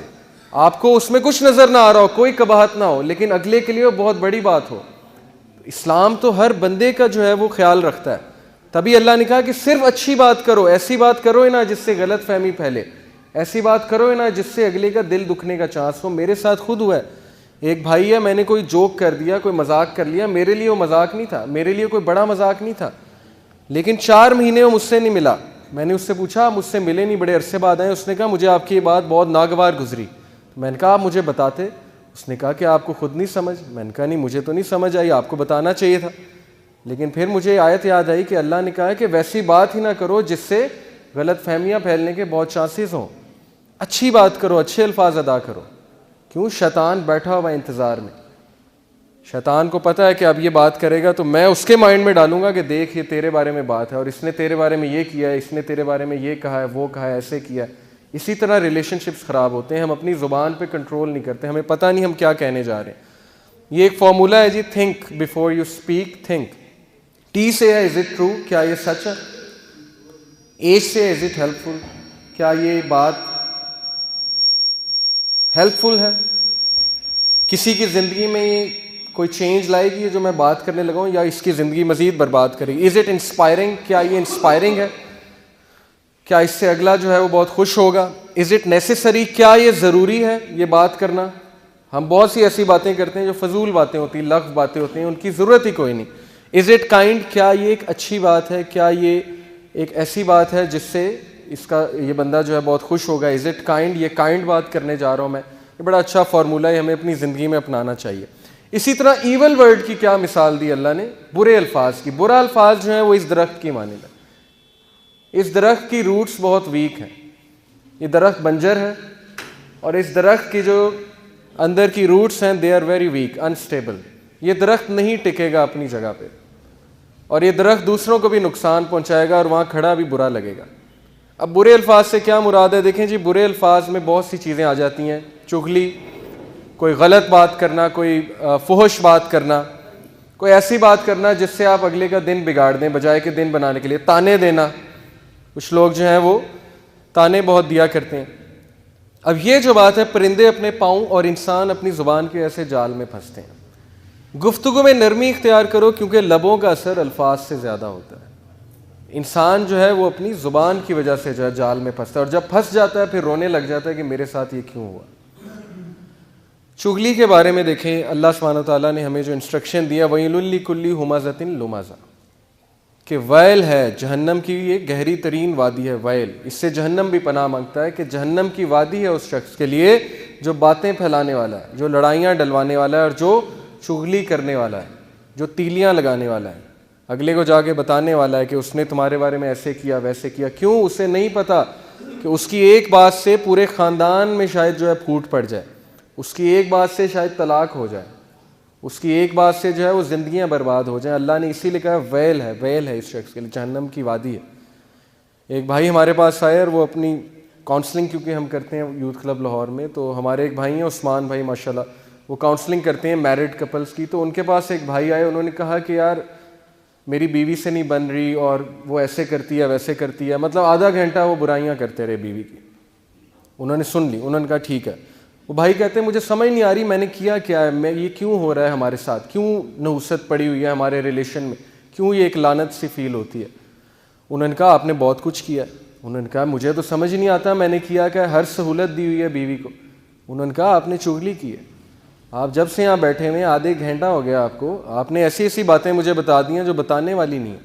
[SPEAKER 1] آپ کو اس میں کچھ نظر نہ آ رہا ہو, کوئی قباحت نہ ہو, لیکن اگلے کے لیے وہ بہت بڑی بات ہو. اسلام تو ہر بندے کا جو ہے وہ خیال رکھتا ہے. تبھی اللہ نے کہا کہ صرف اچھی بات کرو, ایسی بات کرو نا جس سے غلط فہمی پھیلے, ایسی بات کرو نا جس سے اگلے کا دل دکھنے کا چانس ہو. میرے ساتھ خود ہوا ہے, ایک بھائی ہے, میں نے کوئی جوک کر دیا, کوئی مذاق کر لیا, میرے لیے وہ مذاق نہیں تھا, میرے لیے کوئی بڑا مذاق نہیں تھا, لیکن 4 مہینے وہ مجھ سے نہیں ملا. میں نے اس سے پوچھا مجھ سے ملے نہیں, بڑے عرصے بعد آئے. اس نے کہا مجھے آپ کی یہ بات بہت ناگوار گزری. میں نے کہا آپ مجھے بتاتے. اس نے کہا کہ آپ کو خود نہیں سمجھ. میں نے کہا نہیں مجھے تو نہیں سمجھ آئی, آپ کو بتانا چاہیے تھا. لیکن پھر مجھے آیت یاد آئی کہ اللہ نے کہا کہ ویسی بات ہی نہ کرو جس سے غلط فہمیاں پھیلنے کے بہت چانسز ہوں. اچھی بات کرو, اچھے الفاظ ادا کرو. کیوں؟ شیطان بیٹھا ہوا انتظار میں. شیطان کو پتہ ہے کہ اب یہ بات کرے گا تو میں اس کے مائنڈ میں ڈالوں گا کہ دیکھ یہ تیرے بارے میں بات ہے, اور اس نے تیرے بارے میں یہ کیا ہے, اس نے تیرے بارے میں یہ کہا ہے, وہ کہا ہے, ایسے کیا ہے. اسی طرح ریلیشن شپس خراب ہوتے ہیں, ہم اپنی زبان پہ کنٹرول نہیں کرتے, ہمیں پتہ نہیں ہم کیا کہنے جا رہے ہیں. یہ ایک فارمولہ ہے جی, think before you speak, think. T سے ہے از اٹ ٹرو, کیا یہ سچ ہے. ایچ سے از اٹ ہیلپ فل, کیا یہ بات ہیلپ فل ہے, کسی کی زندگی میں یہ کوئی چینج لائے گی جو میں بات کرنے لگا ہوں, یا اس کی زندگی مزید برباد کرے گی. از اٹ انسپائرنگ, کیا یہ انسپائرنگ ہے, کیا اس سے اگلا جو ہے وہ بہت خوش ہوگا. از اٹ نیسیسری, کیا یہ ضروری ہے یہ بات کرنا. ہم بہت سی ایسی باتیں کرتے ہیں جو فضول باتیں ہوتی ہیں, لغو باتیں ہوتی ہیں, ان کی ضرورت ہی کوئی نہیں. از اٹ کائنڈ, کیا یہ ایک اچھی بات ہے, کیا یہ ایک ایسی بات ہے جس سے اس کا یہ بندہ جو ہے بہت خوش ہوگا. از اٹ کائنڈ, یہ کائنڈ بات کرنے جا رہا ہوں میں. یہ بڑا اچھا فارمولہ ہے, ہمیں اپنی زندگی میں اپنانا چاہیے. اسی طرح ایول ورڈ کی کیا مثال دی اللہ نے, برے الفاظ کی. برا الفاظ جو ہیں وہ اس درخت کی مانند ہے. اس درخت کی روٹس بہت ویک ہیں. یہ درخت بنجر ہے اور اس درخت کی جو اندر کی روٹس ہیں they are very weak, unstable. یہ درخت نہیں ٹکے گا اپنی جگہ پہ, اور یہ درخت دوسروں کو بھی نقصان پہنچائے گا اور وہاں کھڑا بھی برا لگے گا. اب برے الفاظ سے کیا مراد ہے؟ دیکھیں جی, برے الفاظ میں بہت سی چیزیں آ جاتی ہیں. چغلی, کوئی غلط بات کرنا, کوئی فحش بات کرنا, کوئی ایسی بات کرنا جس سے آپ اگلے کا دن بگاڑ دیں بجائے کہ دن بنانے کے لیے. تانے دینا, کچھ لوگ جو ہیں وہ تانے بہت دیا کرتے ہیں. اب یہ جو بات ہے, پرندے اپنے پاؤں اور انسان اپنی زبان کے ایسے جال میں پھنستے ہیں. گفتگو میں نرمی اختیار کرو کیونکہ لبوں کا اثر الفاظ سے زیادہ ہوتا ہے. انسان جو ہے وہ اپنی زبان کی وجہ سے جو ہے جال میں پھنستا ہے, اور جب پھنس جاتا ہے پھر رونے لگ جاتا ہے کہ میرے ساتھ یہ کیوں ہوا. چغلی کے بارے میں دیکھیں, اللہ سبحانہ و تعالیٰ نے ہمیں جو انسٹرکشن دیا, وَيْلٌ لِكُلِّ ہُمَزَةٍ لُمَزَةٍ, کہ ویل ہے جہنم کی, یہ گہری ترین وادی ہے ویل. اس سے جہنم بھی پناہ مانگتا ہے کہ جہنم کی وادی ہے اس شخص کے لیے جو باتیں پھیلانے والا ہے, جو لڑائیاں ڈلوانے والا ہے, اور جو چغلی کرنے والا ہے, جو تیلیاں لگانے والا ہے, اگلے کو جا کے بتانے والا ہے کہ اس نے تمہارے بارے میں ایسے کیا ویسے کیا. کیوں؟ اسے نہیں پتا کہ اس کی ایک بات سے پورے خاندان میں شاید جو ہے پھوٹ پڑ جائے, اس کی ایک بات سے شاید طلاق ہو جائے, اس کی ایک بات سے جو ہے وہ زندگیاں برباد ہو جائیں. اللہ نے اسی لیے کہا ویل ہے, ویل ہے اس شخص کے لیے, جہنم کی وادی ہے. ایک بھائی ہمارے پاس آئے اور وہ اپنی کاؤنسلنگ, کیونکہ ہم کرتے ہیں یوتھ کلب لاہور میں, تو ہمارے ایک بھائی ہیں عثمان بھائی ماشاءاللہ, وہ کاؤنسلنگ کرتے ہیں میرڈ کپلز کی. تو ان کے پاس ایک بھائی آئے, انہوں نے کہا کہ یار میری بیوی سے نہیں بن رہی اور وہ ایسے کرتی ہے ویسے کرتی ہے. مطلب آدھا گھنٹہ وہ برائیاں کرتے رہے بیوی کی. انہوں نے سن لی, انہوں نے کہا ٹھیک ہے. وہ بھائی کہتے ہیں مجھے سمجھ نہیں آ رہی میں نے کیا کیا ہے, میں یہ کیوں ہو رہا ہے ہمارے ساتھ, کیوں نحوست پڑی ہوئی ہے ہمارے ریلیشن میں, کیوں یہ ایک لعنت سی فیل ہوتی ہے. انہوں نے کہا آپ نے بہت کچھ کیا. انہوں نے کہا مجھے تو سمجھ نہیں آتا میں نے کیا کہ ہر سہولت دی ہوئی ہے بیوی کو. انہوں نے کہا آپ نے چغلی کی ہے, آپ جب سے یہاں بیٹھے ہوئے آدھے گھنٹہ ہو گیا آپ کو, آپ نے ایسی ایسی باتیں مجھے بتا دی ہیں جو بتانے والی نہیں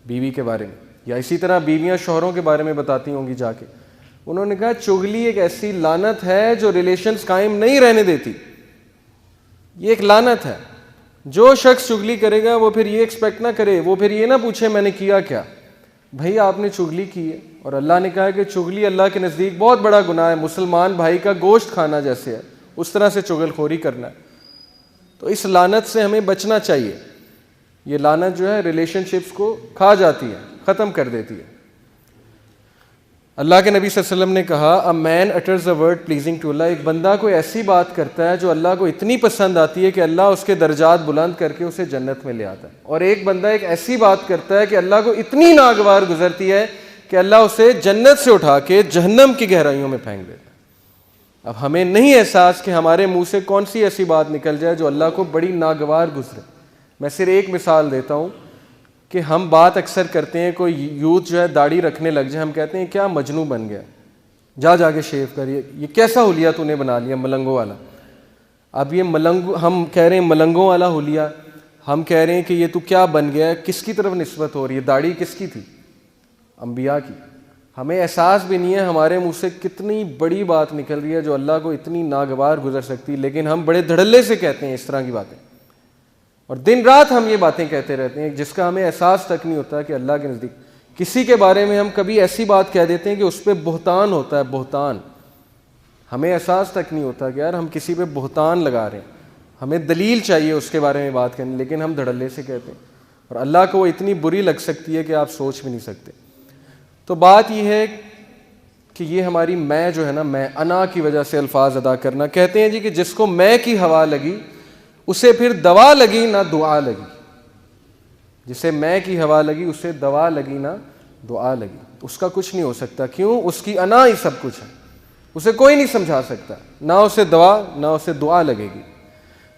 [SPEAKER 1] بیوی کے بارے میں, یا اسی طرح بیویاں شوہروں کے بارے میں بتاتی ہوں گی جا کے. انہوں نے کہا چغلی ایک ایسی لعنت ہے جو ریلیشنز قائم نہیں رہنے دیتی, یہ ایک لعنت ہے. جو شخص چغلی کرے گا وہ پھر یہ ایکسپیکٹ نہ کرے, وہ پھر یہ نہ پوچھے میں نے کیا کیا. بھائی آپ نے چغلی کی ہے, اور اللہ نے کہا کہ چغلی اللہ کے نزدیک بہت بڑا گناہ ہے, مسلمان بھائی کا گوشت کھانا جیسے ہے, اس طرح سے چغل خوری کرنا ہے. تو اس لعنت سے ہمیں بچنا چاہیے. یہ لعنت جو ہے ریلیشن شپس کو کھا جاتی ہے, ختم کر دیتی ہے. اللہ کے نبی صلی اللہ علیہ وسلم نے کہا اے مین اٹرز اے ورڈ پلیزنگ ٹو اللہ, ایک بندہ کوئی ایسی بات کرتا ہے جو اللہ کو اتنی پسند آتی ہے کہ اللہ اس کے درجات بلند کر کے اسے جنت میں لے آتا ہے, اور ایک بندہ ایک ایسی بات کرتا ہے کہ اللہ کو اتنی ناگوار گزرتی ہے کہ اللہ اسے جنت سے اٹھا کے جہنم کی گہرائیوں میں پھینک دیتا ہے. اب ہمیں نہیں احساس کہ ہمارے منہ سے کون سی ایسی بات نکل جائے جو اللہ کو بڑی ناگوار گزرے. میں صرف ایک مثال دیتا ہوں کہ ہم بات اکثر کرتے ہیں, کوئی یوتھ جو ہے داڑھی رکھنے لگ جائے, ہم کہتے ہیں کیا مجنوں بن گیا, جا کے شیو کریے, یہ کیسا حلیہ تو نے بنا لیا ملنگوں والا. اب یہ ہم کہہ رہے ہیں ملنگوں والا حلیہ, ہم کہہ رہے ہیں کہ یہ تو کیا بن گیا ہے, کس کی طرف نسبت ہو رہی ہے, داڑھی کس کی تھی, انبیاء کی. ہمیں احساس بھی نہیں ہے ہمارے منہ سے کتنی بڑی بات نکل رہی ہے جو اللہ کو اتنی ناگوار گزر سکتی, لیکن ہم بڑے دھڑلے سے کہتے ہیں اس طرح کی باتیں, اور دن رات ہم یہ باتیں کہتے رہتے ہیں جس کا ہمیں احساس تک نہیں ہوتا کہ اللہ کے نزدیک کسی کے بارے میں ہم کبھی ایسی بات کہہ دیتے ہیں کہ اس پہ بہتان ہوتا ہے, بہتان. ہمیں احساس تک نہیں ہوتا کہ یار ہم کسی پہ بہتان لگا رہے ہیں, ہمیں دلیل چاہیے اس کے بارے میں بات کرنے, لیکن ہم دھڑلے سے کہتے ہیں, اور اللہ کو وہ اتنی بری لگ سکتی ہے کہ آپ سوچ بھی نہیں سکتے. تو بات یہ ہے کہ یہ ہماری میں جو ہے نا, میں انا کی وجہ سے الفاظ ادا کرنا. کہتے ہیں جی کہ جس کو میں کی ہوا لگی اسے پھر دوا لگی نہ دعا لگی. جسے میں کی ہوا لگی اسے دوا لگی نہ دعا لگی. اس کا کچھ نہیں ہو سکتا. کیوں؟ اس کی انا ہی سب کچھ ہے, اسے کوئی نہیں سمجھا سکتا, نہ اسے دوا نہ اسے دعا لگے گی.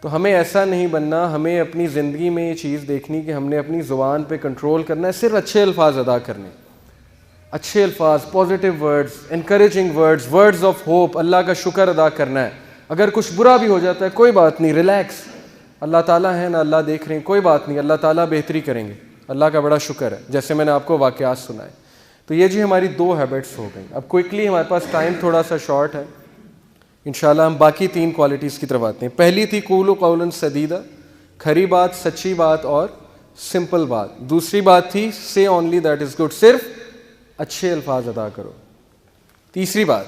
[SPEAKER 1] تو ہمیں ایسا نہیں بننا, ہمیں اپنی زندگی میں یہ چیز دیکھنی کہ ہم نے اپنی زبان پہ کنٹرول کرنا ہے, صرف اچھے الفاظ ادا کرنے, اچھے الفاظ, positive words, encouraging words, words of hope, Allah کا شکر ادا کرنا ہے. اگر کچھ برا بھی ہو جاتا ہے کوئی بات نہیں, ریلیکس, اللہ تعالیٰ ہے نا, اللہ دیکھ رہے ہیں, کوئی بات نہیں, اللہ تعالیٰ بہتری کریں گے, اللہ کا بڑا شکر ہے. جیسے میں نے آپ کو واقعات سنائے, تو یہ جی ہماری 2 ہیبٹس ہو گئیں. اب کوئکلی ہمارے پاس ٹائم تھوڑا سا شارٹ ہے, انشاءاللہ ہم باقی 3 کوالٹیز کی طرف آتے ہیں. پہلی تھی قولوا قولا سدیدا, کھری بات, سچی بات اور سمپل بات. دوسری بات تھی say only that is good, صرف اچھے الفاظ ادا کرو. تیسری بات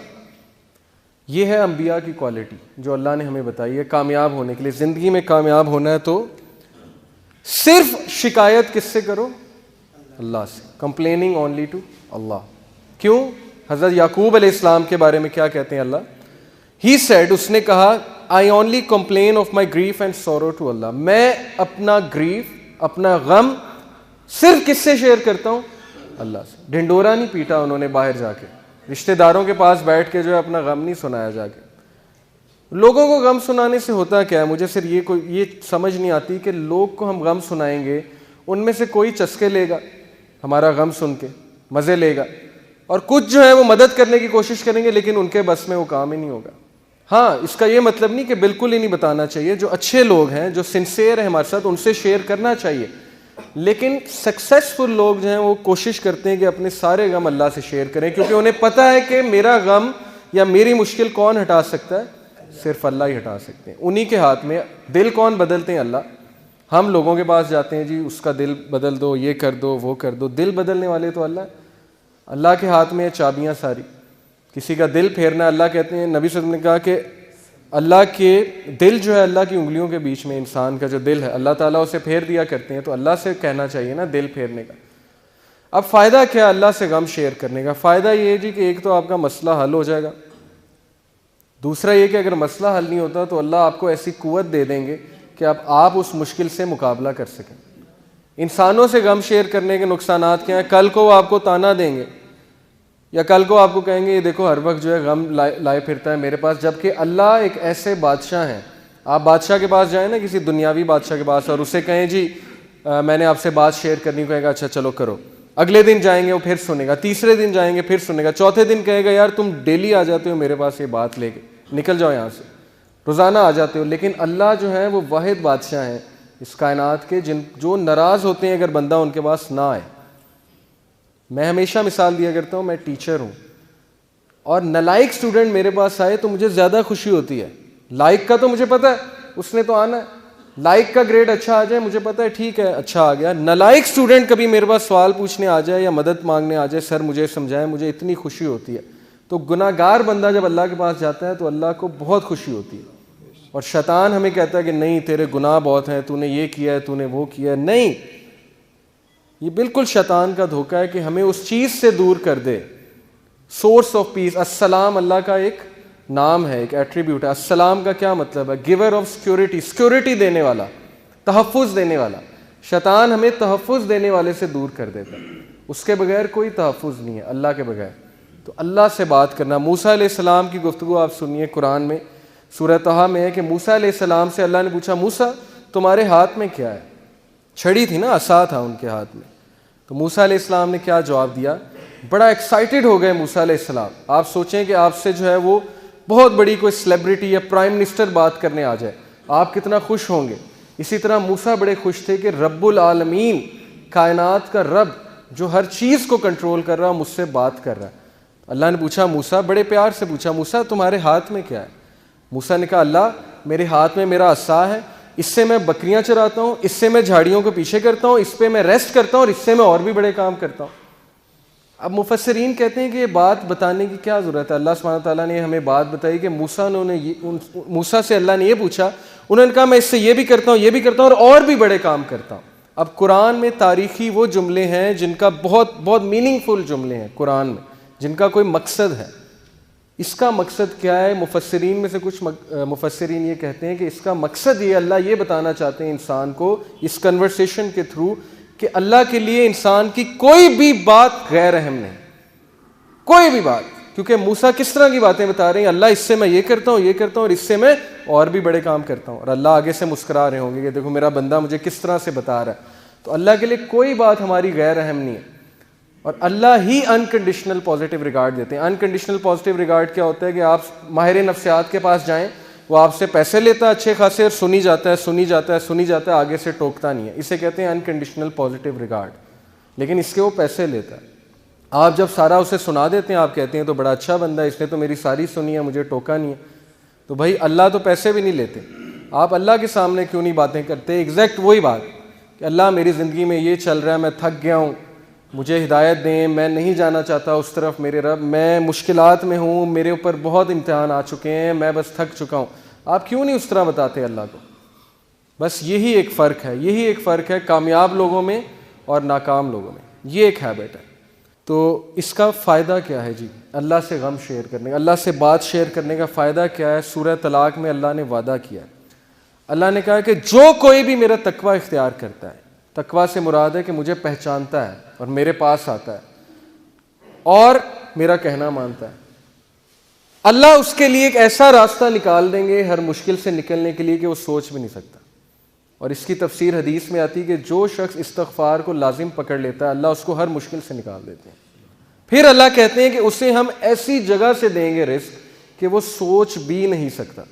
[SPEAKER 1] یہ ہے انبیاء کی کوالٹی جو اللہ نے ہمیں بتائی ہے کامیاب ہونے کے لیے. زندگی میں کامیاب ہونا ہے تو صرف شکایت کس سے کرو؟ اللہ سے. complaining only to اللہ. کیوں؟ حضرت یعقوب علیہ السلام کے بارے میں کیا کہتے ہیں اللہ؟ He said, اس نے کہا I only complain of my grief and sorrow to Allah. میں اپنا گریف, اپنا غم صرف کس سے شیئر کرتا ہوں؟ اللہ سے. ڈھنڈورا نہیں پیٹا انہوں نے باہر جا کے, رشتہ داروں کے پاس بیٹھ کے جو ہے اپنا غم نہیں سنایا جا کے. لوگوں کو غم سنانے سے ہوتا کیا ہے؟ مجھے صرف یہ سمجھ نہیں آتی کہ لوگ کو ہم غم سنائیں گے, ان میں سے کوئی چسکے لے گا ہمارا غم سن کے, مزے لے گا, اور کچھ جو ہے وہ مدد کرنے کی کوشش کریں گے لیکن ان کے بس میں وہ کام ہی نہیں ہوگا. ہاں, اس کا یہ مطلب نہیں کہ بالکل ہی نہیں بتانا چاہیے. جو اچھے لوگ ہیں, جو سنسیئر ہیں ہمارے ساتھ, ان سے شیئر کرنا چاہیے. لیکن سکسیسفل لوگ جو ہیں وہ کوشش کرتے ہیں کہ اپنے سارے غم اللہ سے شیئر کریں, کیونکہ انہیں پتہ ہے کہ میرا غم یا میری مشکل کون ہٹا سکتا ہے؟ صرف اللہ ہی ہٹا سکتے ہیں. انہی کے ہاتھ میں. دل کون بدلتے ہیں؟ اللہ. ہم لوگوں کے پاس جاتے ہیں, جی اس کا دل بدل دو, یہ کر دو, وہ کر دو. دل بدلنے والے تو اللہ. اللہ کے ہاتھ میں چابیاں ساری. کسی کا دل پھیرنا, اللہ کہتے ہیں, نبی صلی اللہ علیہ وسلم نے کہا کہ اللہ کے دل جو ہے اللہ کی انگلیوں کے بیچ میں, انسان کا جو دل ہے اللہ تعالیٰ اسے پھیر دیا کرتے ہیں. تو اللہ سے کہنا چاہیے نا دل پھیرنے کا. اب فائدہ کیا اللہ سے غم شیئر کرنے کا؟ فائدہ یہ ہے جی کہ ایک تو آپ کا مسئلہ حل ہو جائے گا. دوسرا یہ کہ اگر مسئلہ حل نہیں ہوتا تو اللہ آپ کو ایسی قوت دے دیں گے کہ اب آپ اس مشکل سے مقابلہ کر سکیں. انسانوں سے غم شیئر کرنے کے نقصانات کیا ہیں؟ کل کو وہ آپ کو تانا دیں گے, یا کل کو آپ کو کہیں گے یہ دیکھو ہر وقت جو ہے غم لائے پھرتا ہے میرے پاس. جبکہ اللہ ایک ایسے بادشاہ ہیں, آپ بادشاہ کے پاس جائیں نا, کسی دنیاوی بادشاہ کے پاس, اور اسے کہیں جی میں نے آپ سے بات شیئر کرنی, کہے گا اچھا چلو کرو. اگلے دن جائیں گے وہ پھر سنے گا, تیسرے دن جائیں گے پھر سنے گا, چوتھے دن کہے گا یار تم ڈیلی آ جاتے ہو میرے پاس یہ بات لے کے, نکل جاؤ یہاں سے, روزانہ آ جاتے ہو. لیکن اللہ جو ہے وہ واحد بادشاہ ہیں اس کائنات کے, جو ناراض ہوتے ہیں اگر بندہ ان کے پاس نہ آئے. میں ہمیشہ مثال دیا کرتا ہوں, میں ٹیچر ہوں اور نالائق اسٹوڈنٹ میرے پاس آئے تو مجھے زیادہ خوشی ہوتی ہے. لائق کا تو مجھے پتہ ہے اس نے تو آنا ہے, لائق کا گریڈ اچھا آ جائے مجھے پتہ ہے ٹھیک ہے اچھا آ گیا. نالائق اسٹوڈنٹ کبھی میرے پاس سوال پوچھنے آ جائے یا مدد مانگنے آ جائے, سر مجھے سمجھائیں, مجھے اتنی خوشی ہوتی ہے. تو گناہ گار بندہ جب اللہ کے پاس جاتا ہے تو اللہ کو بہت خوشی ہوتی ہے. اور شیطان ہمیں کہتا ہے کہ نہیں تیرے گناہ بہت ہیں, تو نے یہ کیا ہے, تو نے وہ کیا ہے. نہیں, یہ بالکل شیطان کا دھوکہ ہے کہ ہمیں اس چیز سے دور کر دے. سورس آف پیس, السلام اللہ کا ایک نام ہے, ایک ایٹریبیوٹ ہے. السلام کا کیا مطلب ہے؟ گیور آف سیکورٹی, سیکورٹی دینے والا, تحفظ دینے والا. شیطان ہمیں تحفظ دینے والے سے دور کر دیتا ہے. اس کے بغیر کوئی تحفظ نہیں ہے, اللہ کے بغیر. تو اللہ سے بات کرنا. موسیٰ علیہ السلام کی گفتگو آپ سنیے قرآن میں, سورہ طٰہٰ میں ہے کہ موسیٰ علیہ السلام سے اللہ نے پوچھا موسیٰ تمہارے ہاتھ میں کیا ہے؟ چھڑی تھی نا, عصا تھا ان کے ہاتھ میں. تو موسیٰ علیہ السلام نے کیا جواب دیا؟ بڑا ایکسائٹڈ ہو گئے موسیٰ علیہ السلام. آپ سوچیں کہ آپ سے جو ہے وہ بہت بڑی کوئی سیلیبریٹی یا پرائم منسٹر بات کرنے آ جائے, آپ کتنا خوش ہوں گے. اسی طرح موسیٰ بڑے خوش تھے کہ رب العالمین, کائنات کا رب جو ہر چیز کو کنٹرول کر رہا, مجھ سے بات کر رہا ہے. اللہ نے پوچھا موسیٰ, بڑے پیار سے پوچھا موسیٰ تمہارے ہاتھ میں کیا ہے؟ موسیٰ نے کہا اللہ میرے ہاتھ میں میرا عصا ہے, اس سے میں بکریاں چراتا ہوں, اس سے میں جھاڑیوں کو پیچھے کرتا ہوں, اس پہ میں ریسٹ کرتا ہوں, اور اس سے میں اور بھی بڑے کام کرتا ہوں. اب مفسرین کہتے ہیں کہ یہ بات بتانے کی کیا ضرورت ہے؟ اللہ سبحانہ تعالیٰ نے ہمیں بات بتائی کہ موسیٰ سے اللہ نے یہ پوچھا, انہوں نے کہا میں اس سے یہ بھی کرتا ہوں, یہ بھی کرتا ہوں, اور بھی بڑے کام کرتا ہوں. اب قرآن میں تاریخی وہ جملے ہیں جن کا بہت بہت میننگ فل جملے ہیں قرآن میں, جن کا کوئی مقصد ہے. اس کا مقصد کیا ہے؟ مفسرین میں سے کچھ مفسرین یہ کہتے ہیں کہ اس کا مقصد یہ, اللہ یہ بتانا چاہتے ہیں انسان کو اس کنورسیشن کے تھرو کہ اللہ کے لیے انسان کی کوئی بھی بات غیر اہم نہیں, کوئی بھی بات. کیونکہ موسیٰ کس طرح کی باتیں بتا رہے ہیں, اللہ اس سے میں یہ کرتا ہوں, یہ کرتا ہوں, اور اس سے میں اور بھی بڑے کام کرتا ہوں. اور اللہ آگے سے مسکرا رہے ہوں گے کہ دیکھو میرا بندہ مجھے کس طرح سے بتا رہا ہے. تو اللہ کے لیے کوئی بات ہماری غیر اہم نہیں ہے, اور اللہ ہی انکنڈیشنل پازیٹیو ریگارڈ دیتے ہیں. انکنڈیشنل پازیٹیو ریگارڈ کیا ہوتا ہے کہ آپ ماہر نفسیات کے پاس جائیں, وہ آپ سے پیسے لیتا ہے اچھے خاصے, اور سنی جاتا ہے سنی جاتا ہے سنی جاتا ہے, آگے سے ٹوکتا نہیں ہے. اسے کہتے ہیں انکنڈیشنل پازیٹیو ریگارڈ. لیکن اس کے وہ پیسے لیتا ہے, آپ جب سارا اسے سنا دیتے ہیں آپ کہتے ہیں تو بڑا اچھا بندہ ہے, اس نے تو میری ساری سنی ہے, مجھے ٹوکا نہیں ہے. تو بھائی اللہ تو پیسے بھی نہیں لیتے, آپ اللہ کے سامنے کیوں نہیں باتیں کرتے؟ ایگزیکٹ وہی بات کہ اللہ میری زندگی میں یہ چل رہا ہے, میں تھک گیا ہوں, مجھے ہدایت دیں, میں نہیں جانا چاہتا اس طرف میرے رب, میں مشکلات میں ہوں, میرے اوپر بہت امتحان آ چکے ہیں, میں بس تھک چکا ہوں. آپ کیوں نہیں اس طرح بتاتے اللہ کو؟ بس یہی ایک فرق ہے, یہی ایک فرق ہے کامیاب لوگوں میں اور ناکام لوگوں میں, یہ ایک ہیبٹ ہے. تو اس کا فائدہ کیا ہے جی؟ اللہ سے غم شیئر کرنے کا, اللہ سے بات شیئر کرنے کا فائدہ کیا ہے؟ سورہ طلاق میں اللہ نے وعدہ کیا ہے, اللہ نے کہا کہ جو کوئی بھی میرا تقوی اختیار کرتا ہے, تقوی سے مراد ہے کہ مجھے پہچانتا ہے اور میرے پاس آتا ہے اور میرا کہنا مانتا ہے, اللہ اس کے لیے ایک ایسا راستہ نکال دیں گے ہر مشکل سے نکلنے کے لیے کہ وہ سوچ بھی نہیں سکتا. اور اس کی تفسیر حدیث میں آتی ہے کہ جو شخص استغفار کو لازم پکڑ لیتا ہے اللہ اس کو ہر مشکل سے نکال دیتے ہیں. پھر اللہ کہتے ہیں کہ اسے ہم ایسی جگہ سے دیں گے رزق کہ وہ سوچ بھی نہیں سکتا.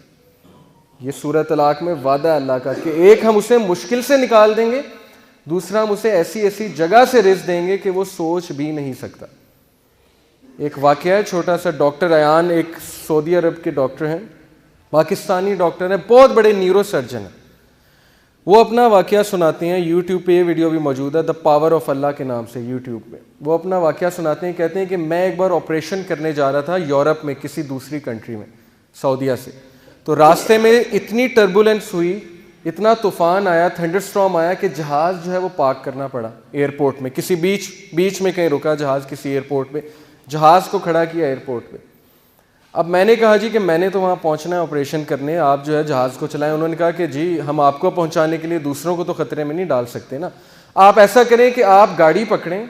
[SPEAKER 1] یہ سورہ طلاق میں وعدہ ہے اللہ کا کہ ایک ہم اسے مشکل سے نکال دیں گے, دوسرا ہم اسے ایسی ایسی جگہ سے رزق دیں گے کہ وہ سوچ بھی نہیں سکتا. ایک واقعہ ہے چھوٹا سا, ڈاکٹر ایان ایک سعودی عرب کے ڈاکٹر ہیں, پاکستانی ڈاکٹر ہیں, بہت بڑے نیورو سرجن ہیں. وہ اپنا واقعہ سناتے ہیں, یوٹیوب پہ یہ ویڈیو بھی موجود ہے, دا پاور آف اللہ کے نام سے یوٹیوب پہ. وہ اپنا واقعہ سناتے ہیں, کہتے ہیں کہ میں ایک بار آپریشن کرنے جا رہا تھا یورپ میں کسی دوسری کنٹری میں, سعودیہ سے. تو راستے میں اتنی ٹربولنس ہوئی, اتنا طوفان آیا, تھنڈر اسٹارم آیا کہ جہاز جو ہے وہ پارک کرنا پڑا ایئرپورٹ میں, کسی بیچ میں کہیں رکا جہاز, کسی ایئرپورٹ پہ جہاز کو کھڑا کیا ایئرپورٹ پہ. اب میں نے کہا جی کہ میں نے تو وہاں پہنچنا ہے آپریشن کرنے, آپ جو ہے جہاز کو چلائیں. انہوں نے کہا کہ جی ہم آپ کو پہنچانے کے لیے دوسروں کو تو خطرے میں نہیں ڈال سکتے نا, آپ ایسا کریں کہ آپ گاڑی پکڑیں,